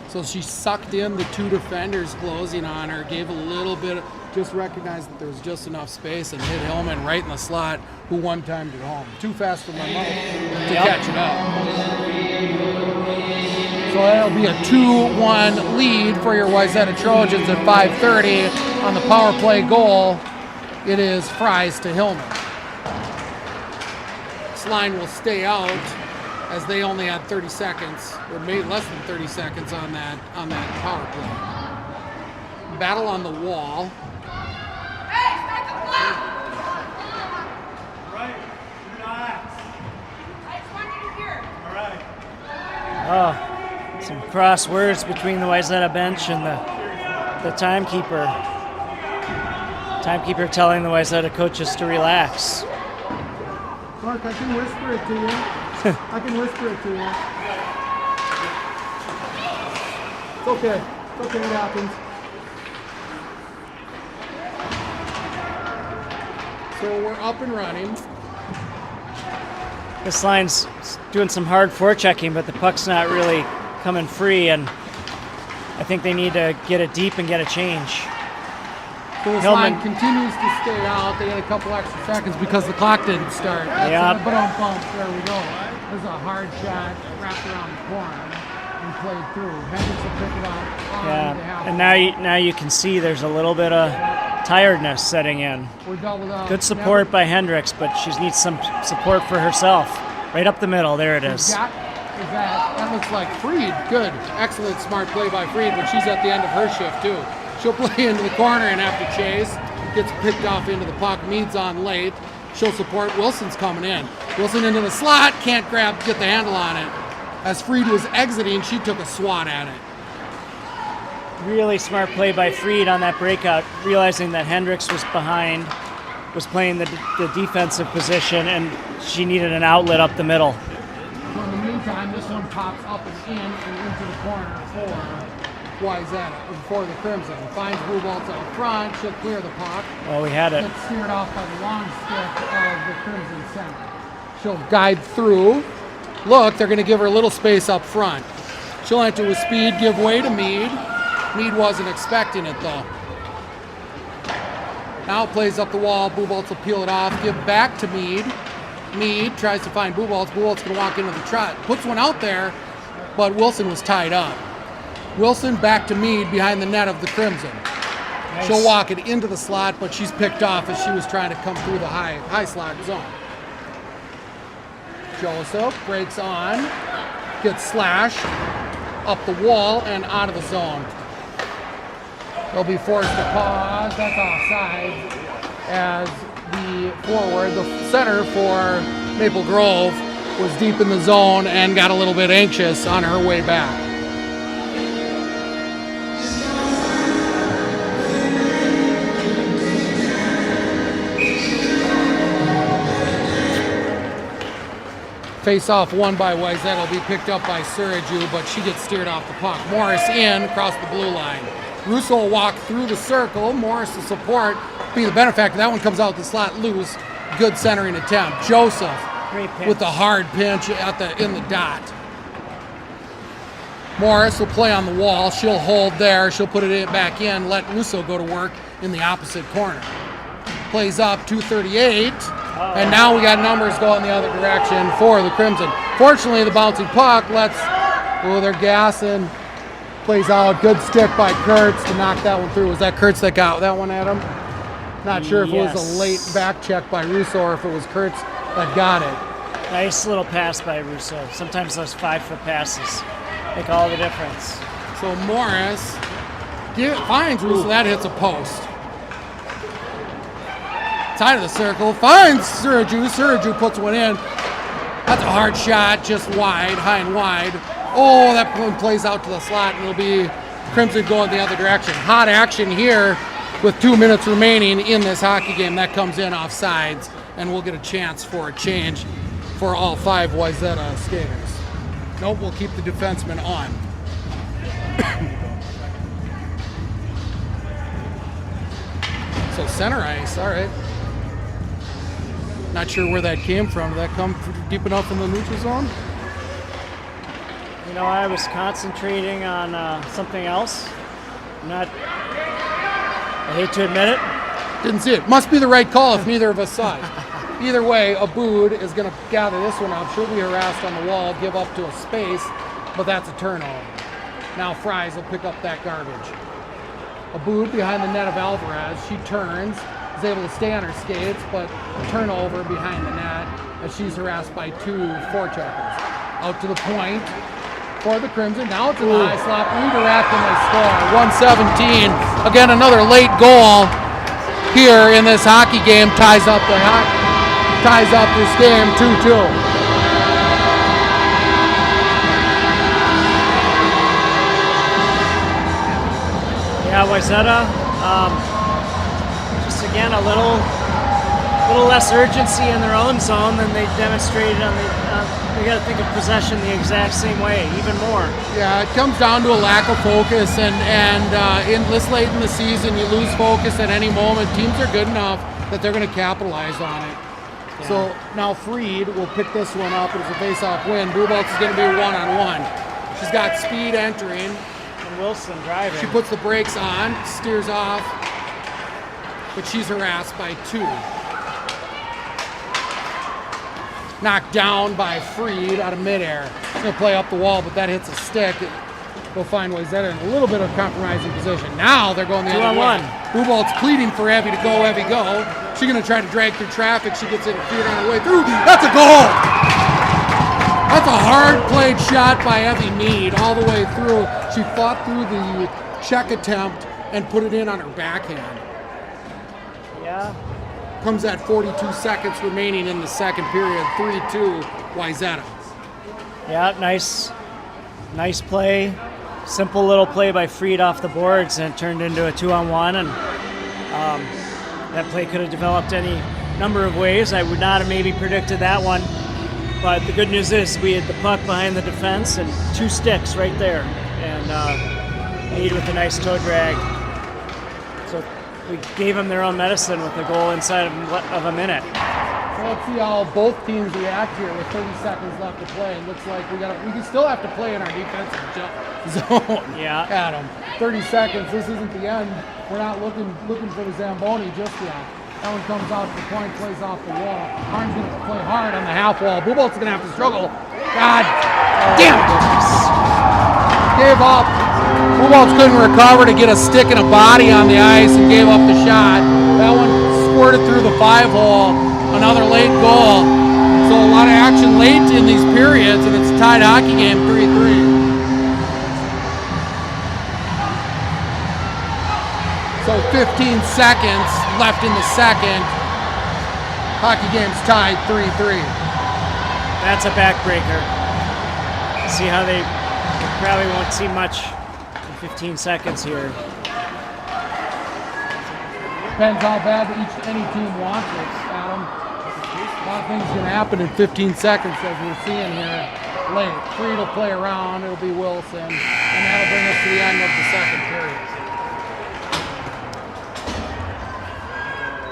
[SPEAKER 1] So she sucked in the two defenders closing on her, gave a little bit, just recognized that there was just enough space, and hit Hillman right in the slot, who one-timed it home. Too fast for my mouth to catch it up. So that'll be a 2-1 lead for your Wayzata Trojans at 5:30 on the power play goal. It is Fries to Hillman. This line will stay out as they only had 30 seconds, or maybe less than 30 seconds on that power play. Battle on the wall.
[SPEAKER 2] Oh. Some cross words between the Wayzata bench and the timekeeper. Timekeeper telling the Wayzata coaches to relax.
[SPEAKER 1] Mark, I can whisper it to you. I can whisper it to you. It's okay. It's okay, it happens. So we're up and running.
[SPEAKER 2] This line's doing some hard forechecking, but the puck's not really coming free, and I think they need to get it deep and get a change.
[SPEAKER 1] So this
[SPEAKER 2] Hillman
[SPEAKER 1] line continues to stay out. They had a couple extra seconds because the clock didn't start.
[SPEAKER 2] Yeah.
[SPEAKER 1] Bump. There we go. There's a hard shot wrapped around the corner and played through. Hendricks will pick it up.
[SPEAKER 2] Yeah, and now you can see there's a little bit of tiredness setting in.
[SPEAKER 1] We're doubled up.
[SPEAKER 2] Good support by Hendricks, but she needs some support for herself. Right up the middle. There it is.
[SPEAKER 1] That looks like Freed. Good. Excellent, smart play by Freed, but she's at the end of her shift, too. She'll play into the corner and after chase. Gets picked off into the puck. Mead's on late. She'll support. Wilson's coming in. Wilson into the slot. Can't get the handle on it. As Freed was exiting, she took a swat at it.
[SPEAKER 2] Really smart play by Freed on that breakout, realizing that Hendricks was behind, was playing the defensive position, and she needed an outlet up the middle.
[SPEAKER 1] So in the meantime, this one pops up and in and into the corner for Wayzata for the Crimson. Finds Blue Bolts out front. She'll clear the puck.
[SPEAKER 2] Oh, we had it.
[SPEAKER 1] Gets steered off by the long stick of the Crimson center. She'll guide through. Look, they're going to give her a little space up front. She'll enter with speed, give way to Mead. Mead wasn't expecting it though. Now it plays up the wall. Blue Bolts will peel it off. Give back to Mead. Mead tries to find Blue Bolts. Blue Bolts going to walk into the trot. Puts one out there, but Wilson was tied up. Wilson back to Mead behind the net of the Crimson.
[SPEAKER 2] Nice.
[SPEAKER 1] She'll walk it into the slot, but she's picked off as she was trying to come through the high slot zone. Joseph breaks on, gets slashed up the wall and out of the zone. They'll be forced to pause. That's offside as the forward, the center for Maple Grove, was deep in the zone and got a little bit anxious on her way back. Face-off won by Wayzata will be picked up by Suraju, but she gets steered off the puck. Morris in across the blue line. Russo will walk through the circle. Morris to support, be the benefactor. That one comes out the slot loose. Good centering attempt. Joseph with the hard pinch in the dot. Morris will play on the wall. She'll hold there. She'll put it back in. Let Russo go to work in the opposite corner. Plays up 238. And now we got numbers going the other direction for the Crimson. Fortunately, the bouncing puck they're gassing. Plays out. Good stick by Kurtz to knock that one through. Was that Kurtz that got that one at him? Not sure if it was a late back check by Russo or if it was Kurtz that got it.
[SPEAKER 2] Nice little pass by Russo. Sometimes those 5-foot passes make all the difference.
[SPEAKER 1] So Morris finds Russo. That hits a post. Side of the circle, finds Suraju. Suraju puts one in. That's a hard shot, just wide, high and wide. Oh, that one plays out to the slot, and it'll be Crimson going the other direction. Hot action here with 2 minutes remaining in this hockey game. That comes in off sides, and we'll get a chance for a change for all 5 Wayzata skaters. Nope, we'll keep the defenseman on. So center ice, all right. Not sure where that came from. Did that come deep enough in the neutral zone?
[SPEAKER 2] You know, I was concentrating on something else. I hate to admit it.
[SPEAKER 1] Didn't see it. Must be the right call if neither of us saw it. Either way, Abood is going to gather this one up. She'll be harassed on the wall, give up to a space, but that's a turnover. Now Fries will pick up that garbage. Abood behind the net of Alvarez. She turns. Is able to stay on her skates, but a turnover behind the net as she's harassed by 2 forecheckers. Out to the point for the Crimson. Now it's in the high slot. Redirect and they score. 117. Again, another late goal here in this hockey game ties up this game 2-2.
[SPEAKER 2] Yeah, Wayzata. Again, a little less urgency in their own zone than they demonstrated on the. We got to think of possession the exact same way, even more.
[SPEAKER 1] Yeah, it comes down to a lack of focus, and in this late in the season, you lose focus at any moment. Teams are good enough that they're going to capitalize on it. Yeah. So now Freed will pick this one up. It's a face-off win. Blue Bolts is going to be 1-on-1. She's got speed entering.
[SPEAKER 2] And Wilson driving.
[SPEAKER 1] She puts the brakes on, steers off. But she's harassed by 2. Knocked down by Freed out of midair. She's going to play up the wall, but that hits a stick. We'll find Wayzata in a little bit of compromising position. Now they're going the other way. Blue Bolt's pleading for Evie to go. Evie, go. She's going to try to drag through traffic. She gets interfered on her way through. That's a goal! That's a hard-played shot by Evie Mead all the way through. She fought through the check attempt and put it in on her backhand.
[SPEAKER 2] Yeah.
[SPEAKER 1] Comes at 42 seconds remaining in the second period. 3-2 Wayzata.
[SPEAKER 2] Yeah, nice play. Simple little play by Freed off the boards, and it turned into a 2-on-1. And that play could have developed any number of ways. I would not have maybe predicted that one. But the good news is we had the puck behind the defense and 2 sticks right there. And lead with a nice toe drag. So we gave them their own medicine with the goal inside of a minute.
[SPEAKER 1] So let's see how both teams react here with 30 seconds left to play. It looks like we can still have to play in our defensive zone.
[SPEAKER 2] Yeah.
[SPEAKER 1] Adam, 30 seconds. This isn't the end. We're not looking for the Zamboni just yet. That one comes out to the point, plays off the wall. Arn's going to play hard on the half wall. Blue Bolt's going to have to struggle. God damn it! Gave up. Blue Bolts couldn't recover to get a stick and a body on the ice and gave up the shot. That one squirted through the 5-hole. Another late goal. So a lot of action late in these periods, and it's a tied hockey game, 3-3. So 15 seconds left in the second. Hockey game's tied 3-3.
[SPEAKER 2] That's a backbreaker. See how they probably won't see much in 15 seconds here.
[SPEAKER 1] Depends how bad any team wants it, Adam. A lot of things can happen in 15 seconds as we're seeing here late. Freed will play around, it'll be Wilson, and that'll bring us to the end of the second period.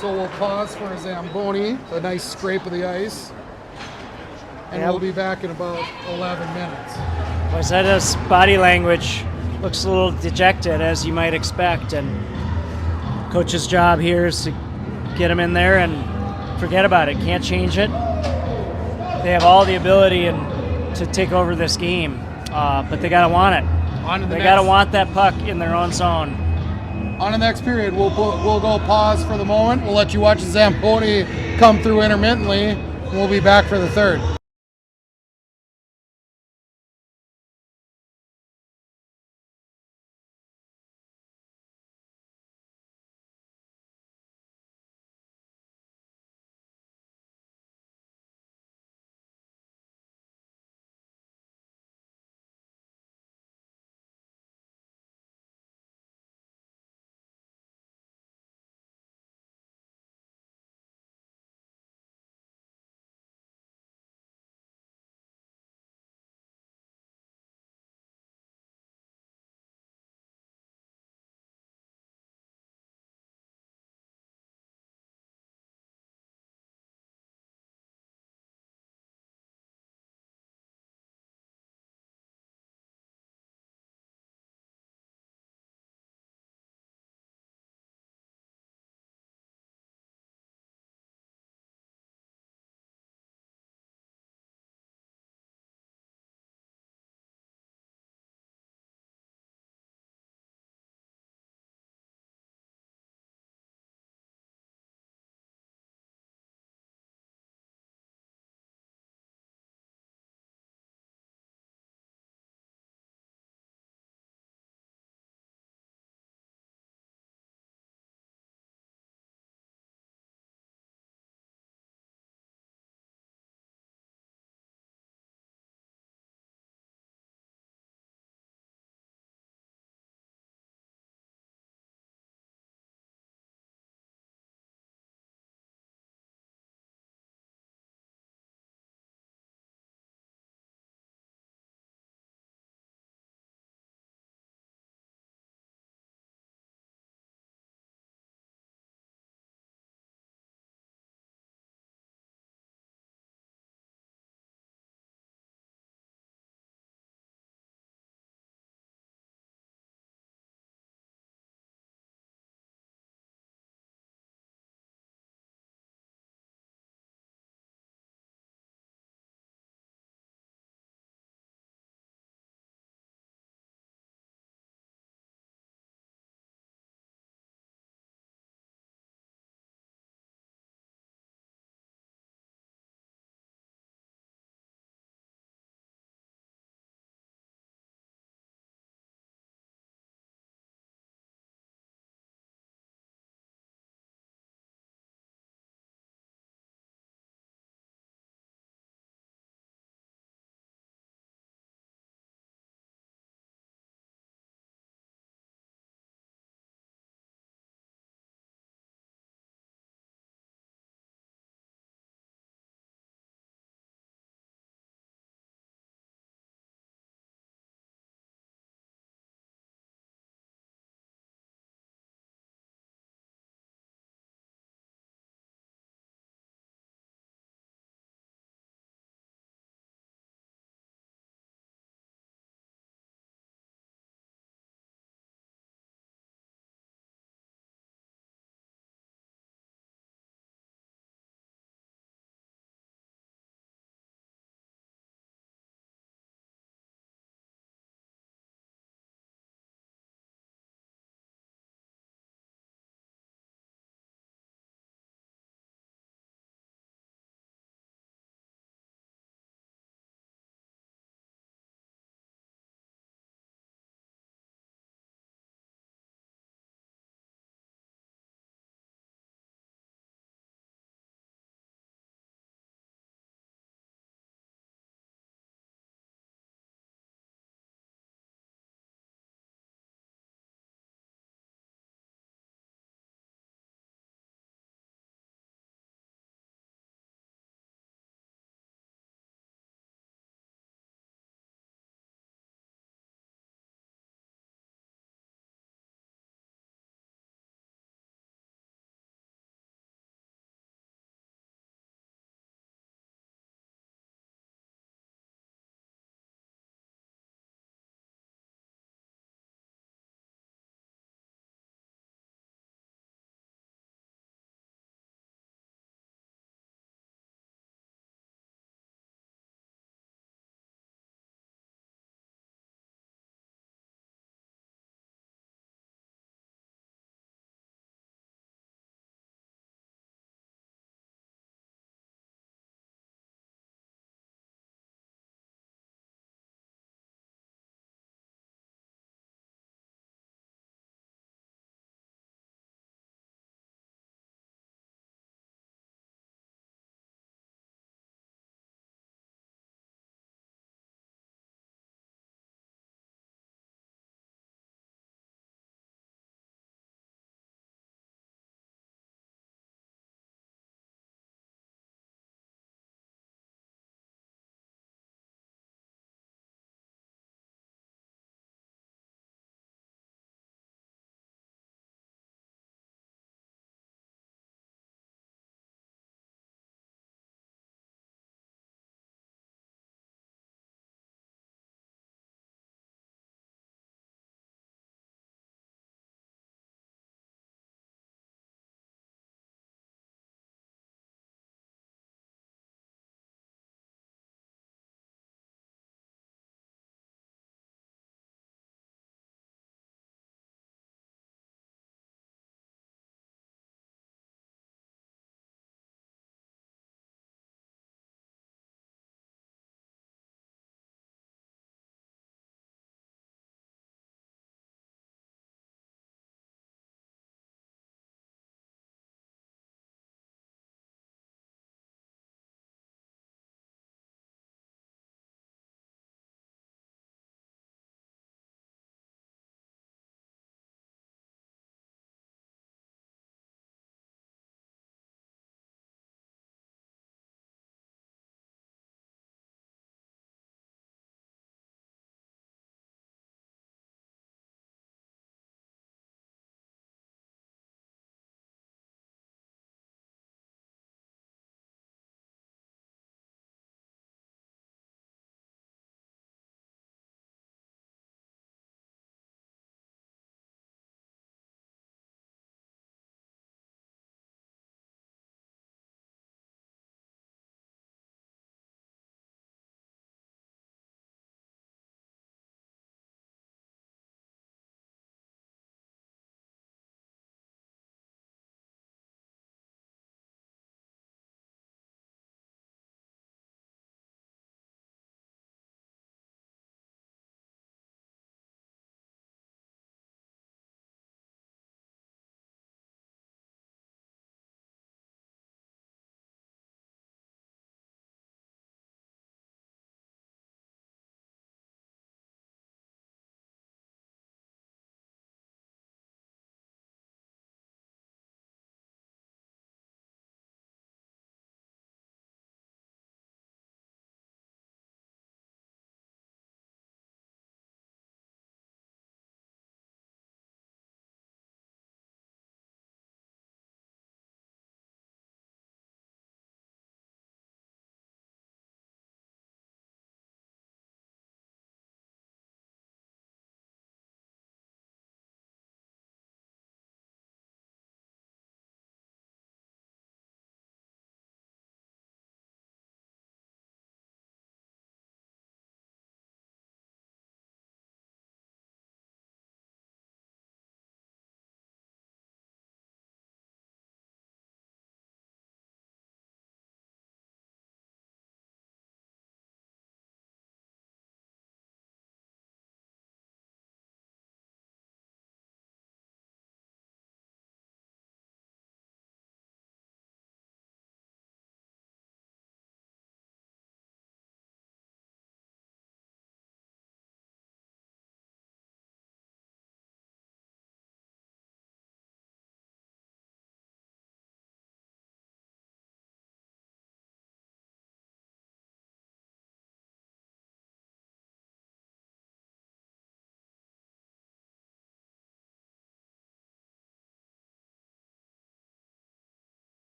[SPEAKER 1] So we'll pause for a Zamboni, a nice scrape of the ice, and we'll be back in about 11 minutes.
[SPEAKER 2] Wayzata's body language looks a little dejected, as you might expect, and coach's job here is to get him in there and forget about it. Can't change it. They have all the ability to take over this game, but they gotta want it. They gotta want that puck in their own zone.
[SPEAKER 1] On the next period, we'll go pause for the moment. We'll let you watch the Zamboni come through intermittently, and we'll be back for the third.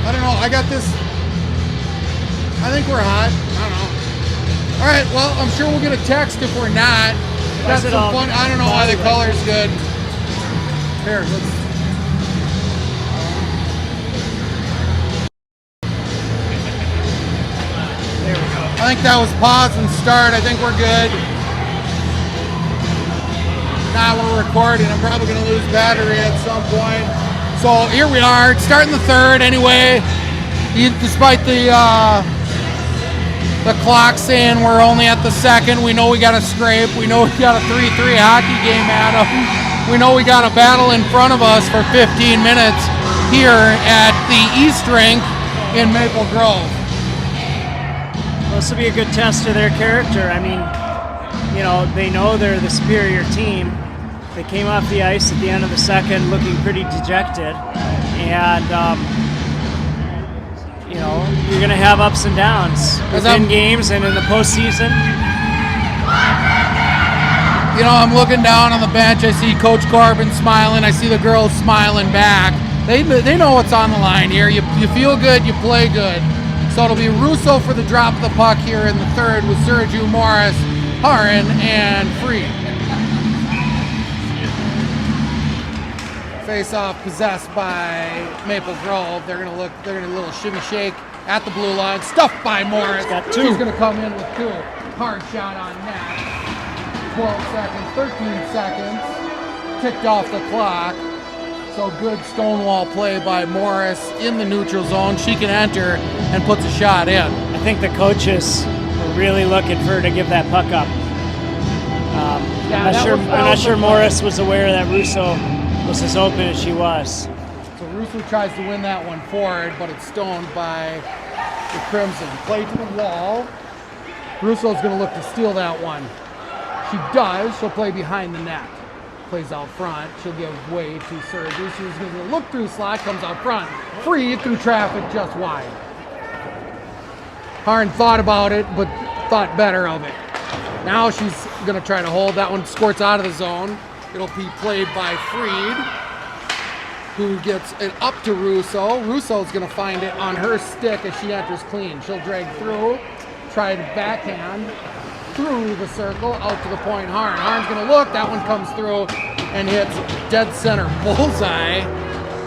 [SPEAKER 1] I don't know. I got this. I think we're hot. I don't know. All right. Well, I'm sure we'll get a text if we're not. Got some fun. I don't know why the color's good. Here, let's.
[SPEAKER 2] There we go.
[SPEAKER 1] I think that was pause and start. I think we're good. Now we're recording. I'm probably going to lose battery at some point. So here we are, starting the third anyway. Despite the clock saying we're only at the second, we know we got a scrape. We know we got a 3-3 hockey game at them. We know we got a battle in front of us for 15 minutes here at the East Rink in Maple Grove.
[SPEAKER 2] Well, this will be a good test of their character. I mean, you know, they know they're the superior team. They came off the ice at the end of the second looking pretty dejected. And, you know, you're going to have ups and downs within games and in the postseason.
[SPEAKER 1] You know, I'm looking down on the bench. I see Coach Corbin smiling. I see the girls smiling back. They know what's on the line here. You feel good, you play good. So it'll be Russo for the drop of the puck here in the third with Sergio Morris, Haran, and Freed. Face-off possessed by Maple Grove. They're gonna do a little shimmy shake at the blue line. Stuffed by Morris.
[SPEAKER 2] Got two.
[SPEAKER 1] He's gonna come in with two. Hard shot on net. 12 seconds, 13 seconds. Ticked off the clock. So good stonewall play by Morris in the neutral zone. She can enter and puts a shot in.
[SPEAKER 2] I think the coaches were really looking for her to give that puck up. I'm not sure Morris was aware that Russo was as open as she was.
[SPEAKER 1] So Russo tries to win that one forward, but it's stoned by the Crimson. Play to the wall. Russo's going to look to steal that one. She does. She'll play behind the net. Plays out front. She'll give way to Sergio. She's going to look through slot, comes out front. Free through traffic just wide. Haran thought about it, but thought better of it. Now she's going to try to hold. That one squirts out of the zone. It'll be played by Freed, who gets it up to Russo. Russo's going to find it on her stick as she enters clean. She'll drag through, try to backhand through the circle, out to the point. Haran's going to look. That one comes through and hits dead center bullseye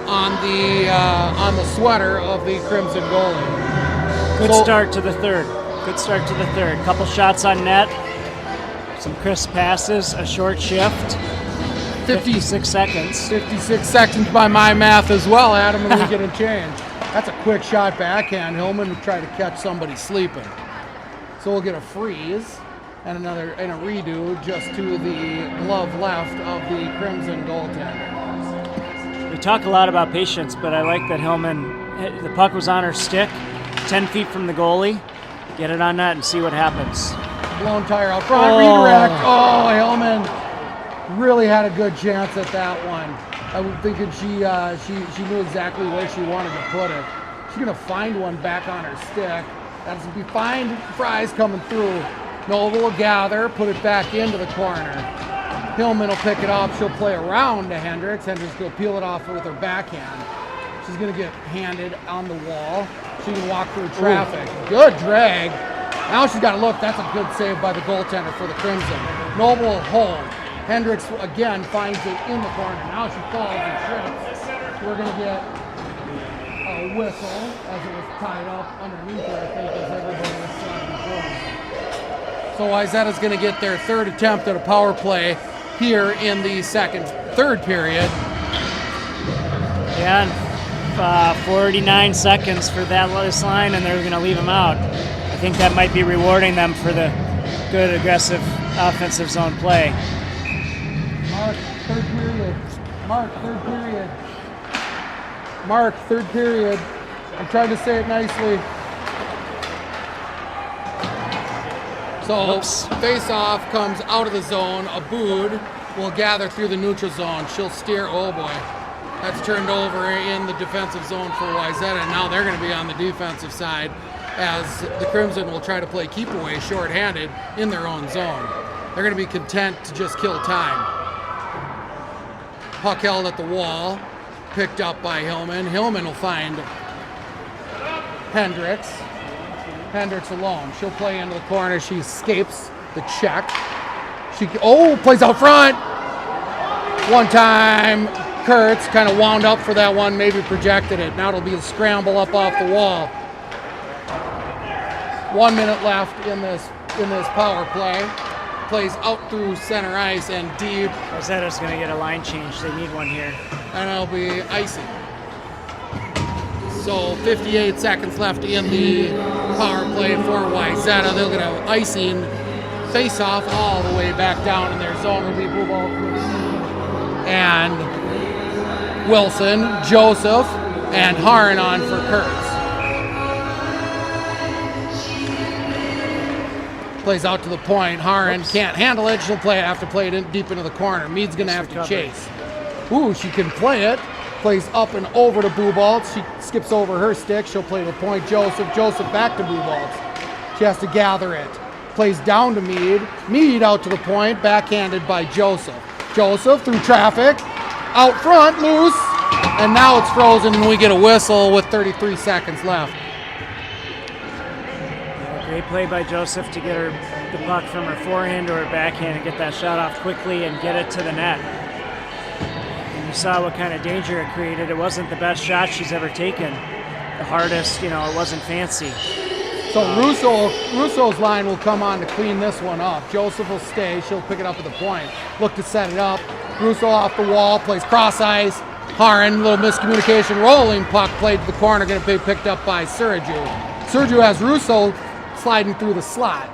[SPEAKER 1] on the sweater of the Crimson goalie.
[SPEAKER 2] Good start to the third. Good start to the third. Couple shots on net. Some crisp passes. A short shift. 56 seconds.
[SPEAKER 1] 56 seconds by my math as well, Adam, and we get a change. That's a quick shot backhand. Hillman would try to catch somebody sleeping. So we'll get a freeze and a redo just to the glove left of the Crimson goaltender.
[SPEAKER 2] We talk a lot about patience, but I like that Hillman, the puck was on her stick, 10 feet from the goalie. Get it on net and see what happens.
[SPEAKER 1] Blown tire out front, redirect. Oh, Hillman really had a good chance at that one. I was thinking she knew exactly where she wanted to put it. She's gonna find one back on her stick. That's gonna be fine. Fries coming through. Noble will gather, put it back into the corner. Hillman will pick it up. She'll play around to Hendricks. Hendricks will peel it off with her backhand. She's gonna get handed on the wall. She can walk through traffic. Ooh. Good drag. Now she's got to look. That's a good save by the goaltender for the Crimson. Noble will hold. Hendricks again finds it in the corner. Now she falls and trips. We're going to get a whistle as it was tied up underneath her, I think, as everybody was sliding through. So Wayzata's going to get their third attempt at a power play here in the third period.
[SPEAKER 2] Yeah, 49 seconds for that last line, and they're going to leave them out. I think that might be rewarding them for the good, aggressive offensive zone play.
[SPEAKER 1] Mark, third period. Mark, third period. Mark, third period. I'm trying to say it nicely. So, face-off comes out of the zone. Abood will gather through the neutral zone. She'll steer, oh boy. That's turned over in the defensive zone for Wayzata, and now they're going to be on the defensive side as the Crimson will try to play keep away shorthanded in their own zone. They're going to be content to just kill time. Puck held at the wall, picked up by Hillman. Hillman will find Hendricks. Hendricks alone. She'll play into the corner. She escapes the check. She plays out front. One time, Kurtz kind of wound up for that one, maybe projected it. Now it'll be a scramble up off the wall. 1 minute left in this power play. Plays out through center ice and deep.
[SPEAKER 2] Wayzata's going to get a line change. They need one here.
[SPEAKER 1] And it'll be icing. So 58 seconds left in the power play for Wayzata. They'll get an icing face-off all the way back down in their zone. It'll be blue ball and Wilson, Joseph, and Haran on for Kurtz. Plays out to the point. Haran can't handle it. She'll have to play it deep into the corner. Mead's going to have to chase. Ooh, she can play it. Plays up and over to Buboltz. She skips over her stick. She'll play to the point. Joseph back to Buboltz. She has to gather it. Plays down to Mead. Mead out to the point. Backhanded by Joseph. Joseph through traffic. Out front, loose. And now it's frozen and we get a whistle with 33 seconds left.
[SPEAKER 2] Great play by Joseph to get the puck from her forehand or her backhand and get that shot off quickly and get it to the net. And you saw what kind of danger it created. It wasn't the best shot she's ever taken. The hardest, it wasn't fancy.
[SPEAKER 1] So Russo's line will come on to clean this one up. Joseph will stay. She'll pick it up at the point. Look to set it up. Russo off the wall, plays cross ice. Haran, little miscommunication, rolling puck played to the corner, going to be picked up by Sergiu. Sergiu has Russo sliding through the slot.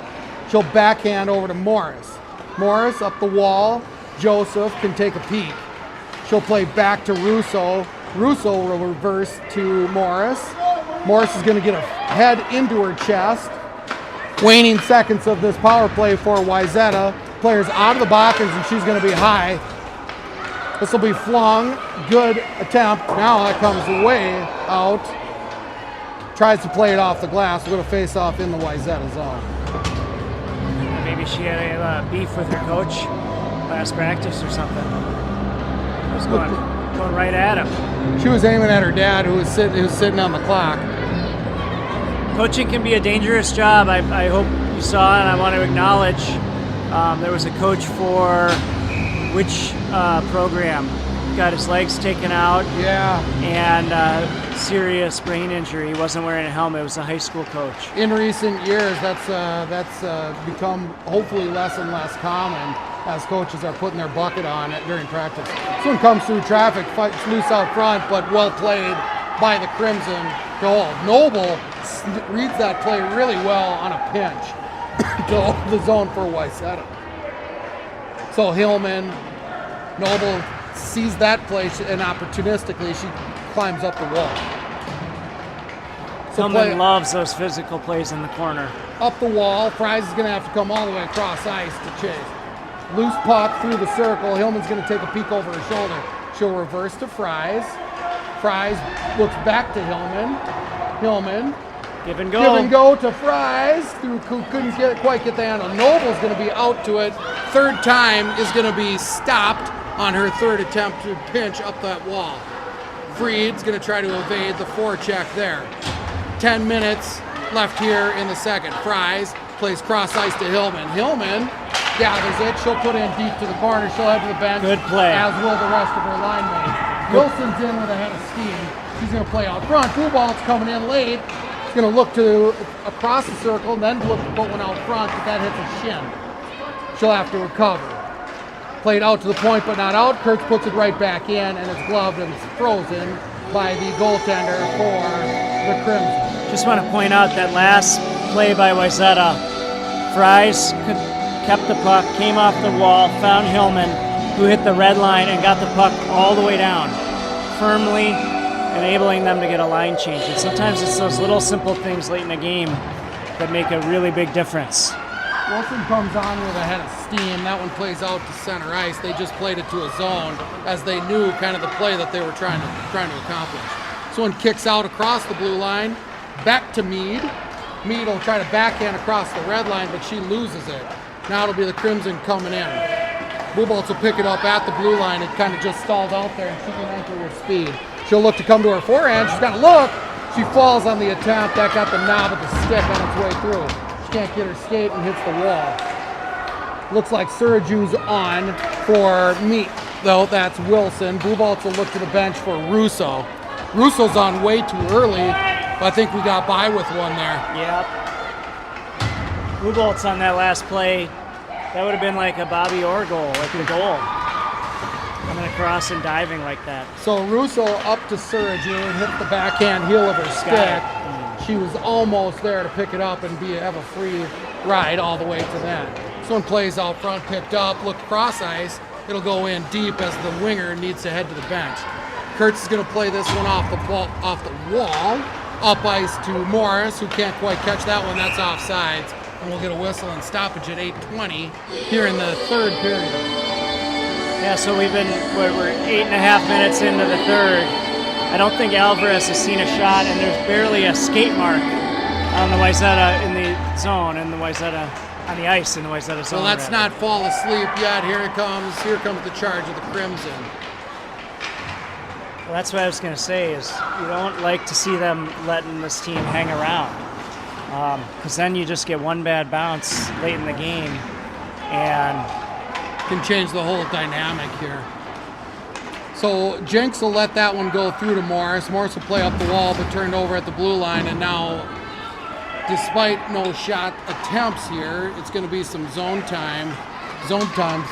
[SPEAKER 1] She'll backhand over to Morris. Morris up the wall. Joseph can take a peek. She'll play back to Russo. Russo will reverse to Morris. Morris is going to get a head into her chest. Waning seconds of this power play for Wayzata. Players out of the boxes and she's going to be high. This will be flung. Good attempt. Now that comes way out. Tries to play it off the glass. We're going to face off in the Wayzata zone.
[SPEAKER 2] Maybe she had a beef with her coach last practice or something. It was going right at him.
[SPEAKER 1] She was aiming at her dad who was sitting on the clock.
[SPEAKER 2] Coaching can be a dangerous job. I hope you saw and I want to acknowledge there was a coach for which program got his legs taken out.
[SPEAKER 1] Yeah.
[SPEAKER 2] And serious brain injury. He wasn't wearing a helmet. It was a high school coach.
[SPEAKER 1] In recent years, that's become hopefully less and less common as coaches are putting their bucket on it during practice. This one comes through traffic, fights loose out front, but well played by the Crimson goal. Noble reads that play really well on a pinch to open the zone for Wayzata. So Hillman, Noble sees that play and opportunistically she climbs up the wall. So
[SPEAKER 2] Hillman loves those physical plays in the corner.
[SPEAKER 1] Up the wall, Fries is going to have to come all the way across ice to chase. Loose puck through the circle. Hillman's going to take a peek over her shoulder. She'll reverse to Fries. Fries looks back to Hillman. Hillman.
[SPEAKER 2] Give and go.
[SPEAKER 1] Give and go to Fries. Couldn't quite get the handle. Noble's going to be out to it. Third time is going to be stopped on her third attempt to pinch up that wall. Freed's going to try to evade the forecheck there. 10 minutes left here in the second. Fries plays cross ice to Hillman. Hillman gathers it. She'll put in deep to the corner. She'll head to the bench.
[SPEAKER 2] Good play.
[SPEAKER 1] As will the rest of her line mates. Wilson's in with a head of steam. She's going to play out front. Bubolt's coming in late. She's going to look to across the circle and then look to put one out front, but that hits a shin. She'll have to recover. Played out to the point, but not out. Kurtz puts it right back in, and it's gloved and it's frozen by the goaltender for the Crimson.
[SPEAKER 2] Just want to point out that last play by Wayzata. Fries kept the puck, came off the wall, found Hillman, who hit the red line and got the puck all the way down, firmly enabling them to get a line change. And sometimes it's those little simple things late in the game that make a really big difference.
[SPEAKER 1] Wilson comes on with a head of steam. That one plays out to center ice. They just played it to a zone as they knew kind of the play that they were trying to accomplish. This one kicks out across the blue line, back to Mead. Mead will try to backhand across the red line, but she loses it. Now it'll be the Crimson coming in. Buboltz will pick it up at the blue line. It kind of just stalled out there, and she can enter with speed. She'll look to come to her forehand. She's got to look. She falls on the attempt. That got the knob of the stick on its way through. She can't get her skate and hits the wall. Looks like Suraju's on for meat, though. That's Wilson. Buboltz will look to the bench for Russo. Russo's on way too early, but I think we got by with one there.
[SPEAKER 2] Yep. Buboltz on that last play. That would have been like a Bobby Orr goal, like a goal. Coming across and diving like that.
[SPEAKER 1] So Russo up to Suraju and hit the backhand heel of her stick. She was almost there to pick it up and have a free ride all the way to that. This one plays out front, picked up, look cross ice. It'll go in deep as the winger needs to head to the bench. Kurtz is going to play this one off the wall. Up ice to Morris, who can't quite catch that one. That's offsides. And we'll get a whistle and stoppage at 8:20 here in the third period.
[SPEAKER 2] Yeah, so we're 8.5 minutes into the third. I don't think Alvarez has seen a shot, and there's barely a skate mark on the Wayzata in the zone, and the Wayzata on the ice in the Wayzata zone.
[SPEAKER 1] So let's not fall asleep yet. Here it comes. Here comes the charge of the Crimson.
[SPEAKER 2] Well, that's what I was going to say is you don't like to see them letting this team hang around, because then you just get one bad bounce late in the game, and
[SPEAKER 1] can change the whole dynamic here. So Jenks will let that one go through to Morris. Morris will play up the wall, but turned over at the blue line, and now, despite no shot attempts here, it's going to be some zone time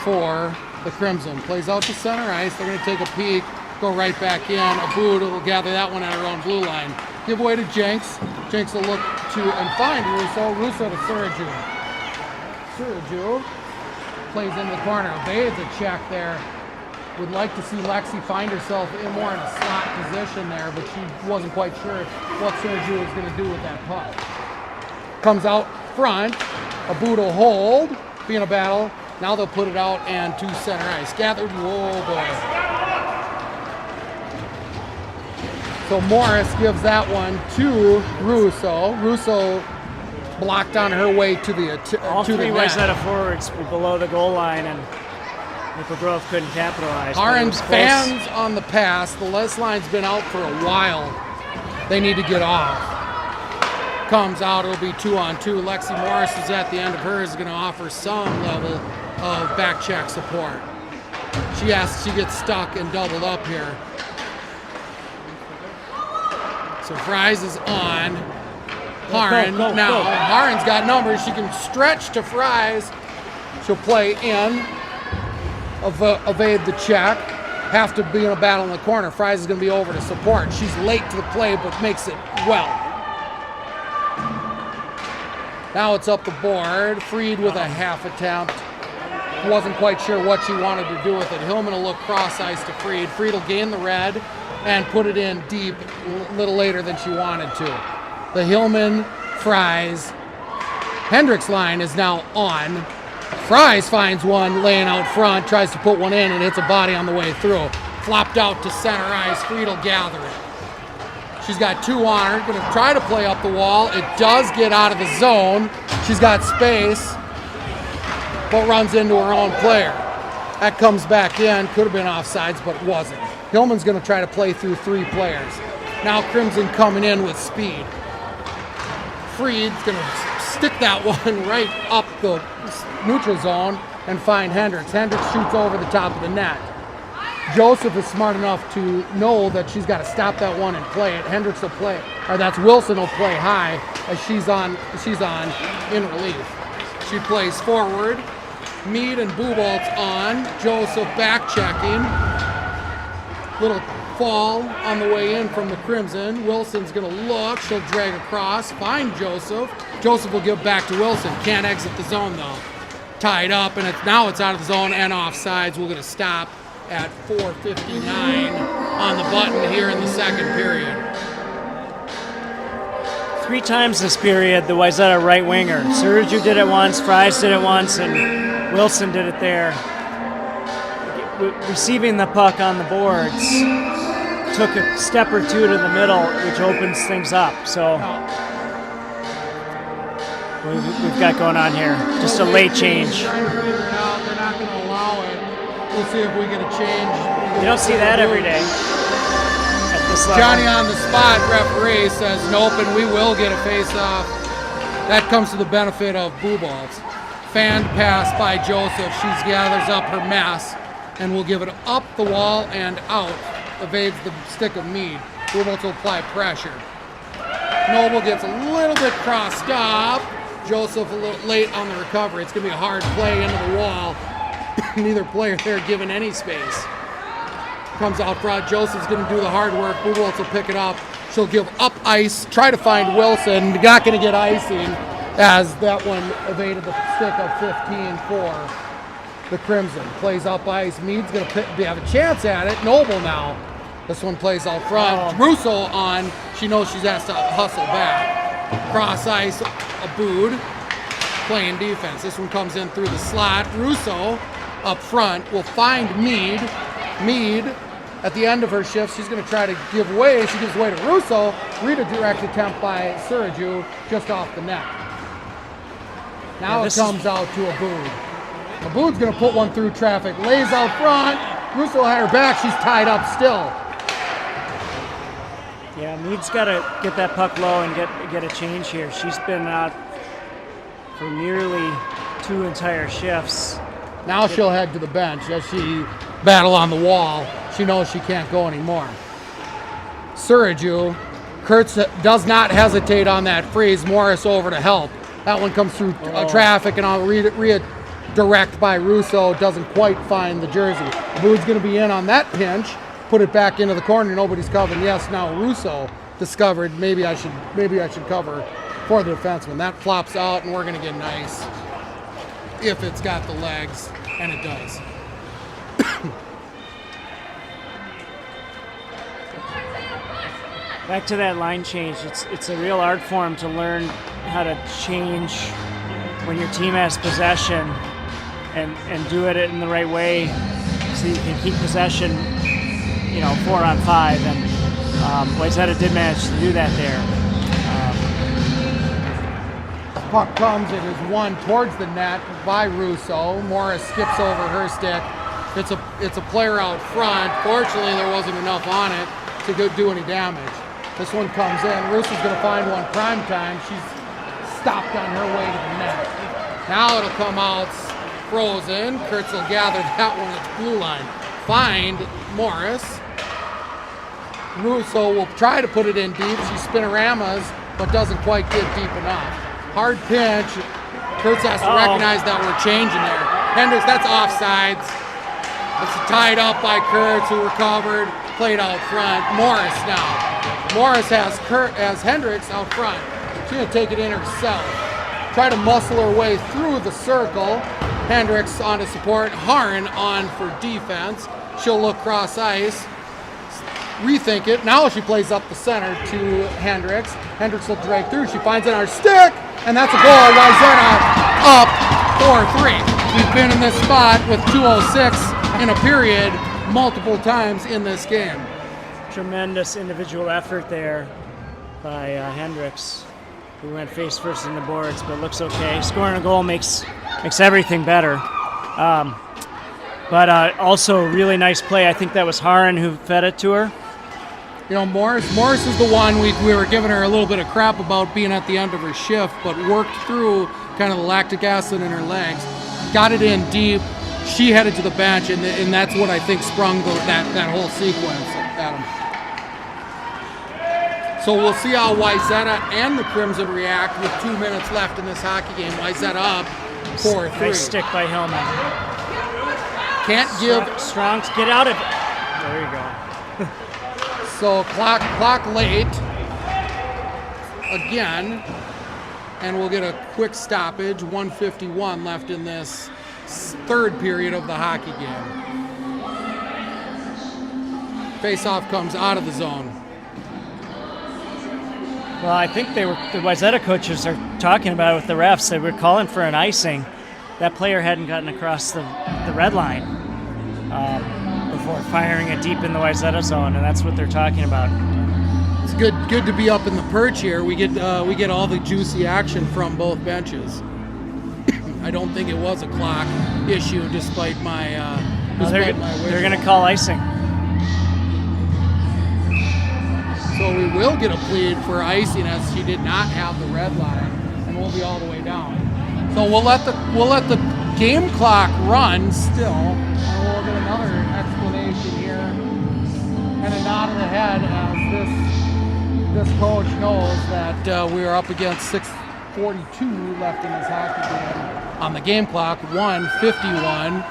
[SPEAKER 1] for the Crimson. Plays out to center ice. They're going to take a peek, go right back in. Abud will gather that one at her own blue line. Give away to Jenks. Jenks will look to and find Russo. Russo to Suraju. Suraju plays into the corner. Evades a check there. Would like to see Lexi find herself more in a slot position there, but she wasn't quite sure what Suraju was going to do with that puck. Comes out front. Abud will hold. Be in a battle. Now they'll put it out and to center ice. Gathered. Whoa, boy. So Morris gives that one to Russo. Russo blocked on her way to the
[SPEAKER 2] all
[SPEAKER 1] to
[SPEAKER 2] three
[SPEAKER 1] the
[SPEAKER 2] ways
[SPEAKER 1] net.
[SPEAKER 2] out of forwards were below the goal line, and Maple Grove couldn't capitalize.
[SPEAKER 1] Orange fans on the pass. The list line's been out for a while. They need to get off. Comes out. It'll be 2-on-2. Lexi Morris is at the end of hers. Is going to offer some level of back check support. She gets stuck and doubled up here. So Fries is on. Haran now. Haran's got numbers. She can stretch to Fries. She'll play in. Evade the check. Have to be in a battle in the corner. Fries is going to be over to support. She's late to the play, but makes it well. Now it's up the board. Freed with a half attempt. Wasn't quite sure what she wanted to do with it. Hillman will look cross ice to Freed. Freed will gain the red and put it in deep a little later than she wanted to. The Hillman, Fries, Hendricks line is now on. Fries finds one laying out front, tries to put one in and hits a body on the way through. Flopped out to center ice. Freed will gather it. She's got two on her. Going to try to play up the wall. It does get out of the zone. She's got space, but runs into her own player. That comes back in. Could have been offsides, but wasn't. Hillman's going to try to play through three players. Now Crimson coming in with speed. Freed's going to stick that one right up the neutral zone and find Hendricks. Hendricks shoots over the top of the net. Joseph is smart enough to know that she's got to stop that one and play it. Hendricks will play, or that's Wilson will play high as she's on in relief. She plays forward. Mead and Buboltz on. Joseph back checking. Little fall on the way in from the Crimson. Wilson's going to look. She'll drag across. Find Joseph. Joseph will give back to Wilson. Can't exit the zone though. Tied up, and now it's out of the zone and offsides. We're going to stop at 4:59 on the button here in the second period.
[SPEAKER 2] 3 times this period, the Wayzata right winger. Suraju did it once, Fries did it once, and Wilson did it there. Receiving the puck on the boards, took a step or two to the middle, which opens things up. So we've got going on here. Just a late change.
[SPEAKER 1] They're not going to allow it. We'll see if we get a change.
[SPEAKER 2] You don't see that every day at this this level.
[SPEAKER 1] Johnny on the spot referee says nope, and we will get a face-off. That comes to the benefit of Blue Balls. Fanned pass by Joseph. She gathers up her mess and will give it up the wall and out. Evades the stick of Mead. Blue Balls will apply pressure. Noble gets a little bit crossed up. Joseph a little late on the recovery. It's going to be a hard play into the wall. Neither player there given any space. Comes out front. Joseph's going to do the hard work. Blue Balls will pick it up. She'll give up ice. Try to find Wilson. Not going to get icing as that one evaded the stick of 15 for the Crimson. Plays up ice. Mead's going to have a chance at it. Noble now. This one plays out front. Russo on. She knows she has to hustle back. Cross ice. Abood. Playing defense. This one comes in through the slot. Russo up front will find Mead. Mead, at the end of her shift, she's going to try to give way. She gives way to Russo. Redirect attempt by Suraju just off the net. Now it comes out to Abood. Abood's going to put one through traffic. Lays out front. Russo had her back. She's tied up still.
[SPEAKER 2] Yeah, Mead's got to get that puck low and get a change here. She's been out for nearly 2 entire shifts.
[SPEAKER 1] Now she'll head to the bench as she battle on the wall. She knows she can't go anymore. Suraju, Kurtz does not hesitate on that freeze. Morris over to help. That one comes through traffic and I'll redirect by Russo. Doesn't quite find the jersey. Abood's going to be in on that pinch. Put it back into the corner. Nobody's covering. Yes, now Russo discovered maybe I should cover for the defenseman. That flops out and we're going to get nice if it's got the legs, and it does.
[SPEAKER 2] Back to that line change. It's a real art form to learn how to change when your team has possession and do it in the right way so you can keep possession, 4 on 5. And Wayzata did manage to do that there.
[SPEAKER 1] Puck comes, it is won towards the net by Russo. Morris skips over her stick. It's a player out front. Fortunately, there wasn't enough on it to do any damage. This one comes in. Russo's going to find one prime time. She's stopped on her way to the net. Now it'll come out frozen. Kurtz will gather that one at the blue line. Find Morris. Russo will try to put it in deep. She spinoramas, but doesn't quite get deep enough. Hard pinch. Kurtz has to recognize that we're changing there. Hendricks, that's offsides. It's tied up by Kurtz, who recovered. Played out front. Morris now. Morris has Hendricks out front. She's going to take it in herself. Try to muscle her way through the circle. Hendricks on to support. Harn on for defense. She'll look cross ice. Rethink it. Now she plays up the center to Hendricks. Hendricks will drag through. She finds it on her stick. And that's a goal. Wayzata up 4-3. We've been in this spot with 2:06 in a period multiple times in this game.
[SPEAKER 2] Tremendous individual effort there by Hendricks, who went face first in the boards, but looks okay. Scoring a goal makes everything better. But also really nice play. I think that was Haran who fed it to her.
[SPEAKER 1] Morris is the one we were giving her a little bit of crap about being at the end of her shift, but worked through kind of the lactic acid in her legs, got it in deep. She headed to the bench, and that's what I think sprung that whole sequence, Adam. So we'll see how Wayzata and the Crimson react with 2 minutes left in this hockey game. Wayzata up 4-3.
[SPEAKER 2] Nice stick by Hillman.
[SPEAKER 1] Can't give
[SPEAKER 2] strong. Get out of it. There you go.
[SPEAKER 1] So clock late again, and we'll get a quick stoppage. 1:51 left in this third period of the hockey game. Face-off comes out of the zone.
[SPEAKER 2] Well, I think the Wayzata coaches are talking about it with the refs. They were calling for an icing. That player hadn't gotten across the red line before firing it deep in the Wayzata zone, and that's what they're talking about.
[SPEAKER 1] It's good to be up in the perch here. We get all the juicy action from both benches. I don't think it was a clock issue, despite my.
[SPEAKER 2] They're going to call icing.
[SPEAKER 1] So we will get a plead for icing as she did not have the red line, and we'll be all the way down. So we'll let the game clock run still, and we'll get another explanation here and a nod of the head as this coach knows that we are up against 6:42 left in this hockey game on the game clock. 1:51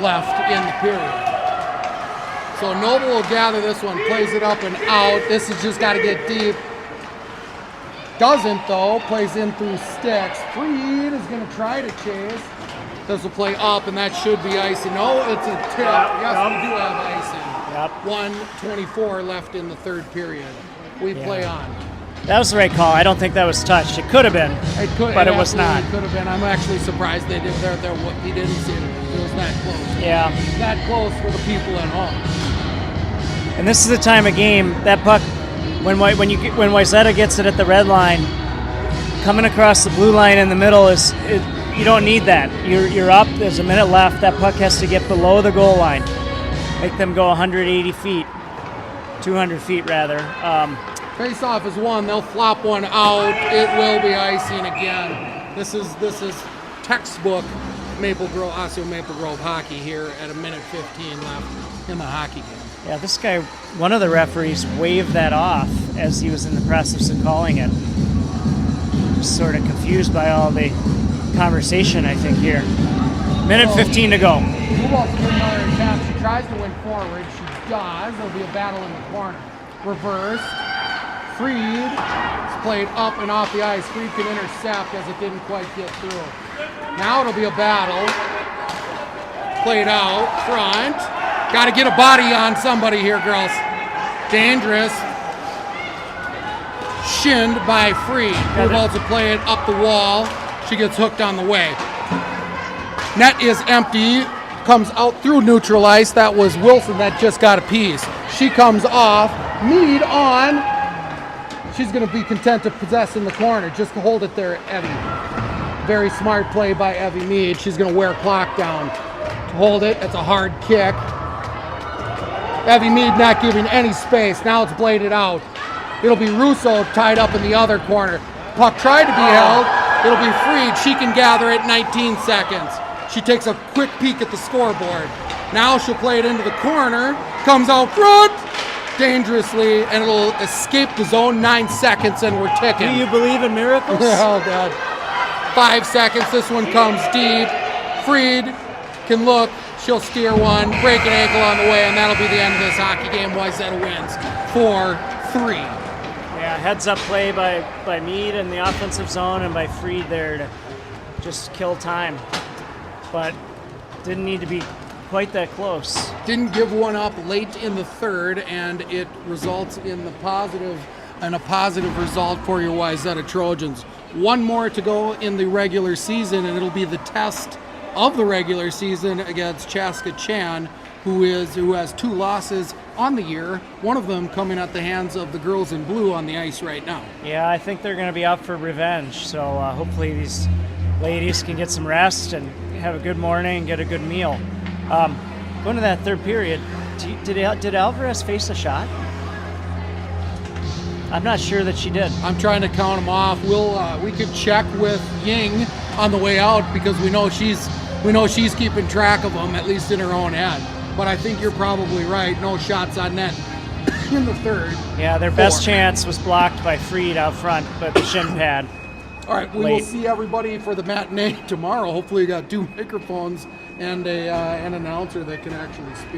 [SPEAKER 1] left in the period. So Noble will gather this one, plays it up and out. This has just got to get deep. Doesn't though, plays in through sticks. Freed is going to try to chase. This will play up and that should be icing. No, it's a tip. Yes, we do have icing.
[SPEAKER 2] Yep.
[SPEAKER 1] 1:24 left in the third period. We play on.
[SPEAKER 2] That was the right call. I don't think that was touched. It could have been, but it was not.
[SPEAKER 1] It could have been. I'm actually surprised they did. He didn't see it. It was that close.
[SPEAKER 2] Yeah.
[SPEAKER 1] That close for the people at home.
[SPEAKER 2] And this is the time of game that puck, when Wayzata gets it at the red line, coming across the blue line in the middle you don't need that. You're up. There's a minute left. That puck has to get below the goal line, make them go 180 feet, 200 feet rather.
[SPEAKER 1] Face-off is won. They'll flop one out. It will be icing again. This is textbook Osseo Maple Grove hockey here at a minute 15 left in the hockey game.
[SPEAKER 2] Yeah, this guy, one of the referees, waved that off as he was in the process of calling it. Just sort of confused by all the conversation, I think, here. Minute 15 to go.
[SPEAKER 1] Move to another attempt. She tries to win forward. She does. There'll be a battle in the corner. Reversed. Freed. It's played up and off the ice. Freed can intercept as it didn't quite get through. Now it'll be a battle. Played out front. Got to get a body on somebody here, girls. Dangerous. Shinned by Freed. We're about to play it up the wall. She gets hooked on the way. Net is empty. Comes out through neutral ice. That was Wilson that just got a piece. She comes off. Mead on. She's going to be content to possess in the corner. Just to hold it there, Evie. Very smart play by Evie Mead. She's going to wear clock down. To hold it. It's a hard kick. Evie Mead not giving any space. Now it's bladed out. It'll be Russo tied up in the other corner. Puck tried to be held. It'll be Freed. She can gather it 19 seconds. She takes a quick peek at the scoreboard. Now she'll play it into the corner. Comes out front dangerously, and it'll escape the zone. 9 seconds, and we're ticking.
[SPEAKER 2] Do you believe in miracles?
[SPEAKER 1] Oh, God. 5 seconds. This one comes deep. Freed can look. She'll steer one, break an ankle on the way, and that'll be the end of this hockey game. Wayzata wins 4-3.
[SPEAKER 2] Yeah, heads up play by Mead in the offensive zone and by Freed there to just kill time. But didn't need to be quite that close.
[SPEAKER 1] Didn't give one up late in the third, and it results in a positive result for your Wayzata Trojans. One more to go in the regular season, and it'll be the test of the regular season against Chaska Chan, who has 2 losses on the year, one of them coming at the hands of the girls in blue on the ice right now.
[SPEAKER 2] Yeah, I think they're going to be out for revenge, so hopefully these ladies can get some rest and have a good morning and get a good meal. Going to that third period, did Alvarez face a shot? I'm not sure that she did. I'm
[SPEAKER 1] trying to count them off. We could check with Ying on the way out because we know she's keeping track of them, at least in her own head. But I think you're probably right. No shots on net in the third.
[SPEAKER 2] Yeah, their best chance was blocked by Freed out front, but the shin pad.
[SPEAKER 1] All right, we will see everybody for the matinee tomorrow. Hopefully you got 2 microphones and an announcer that can actually speak.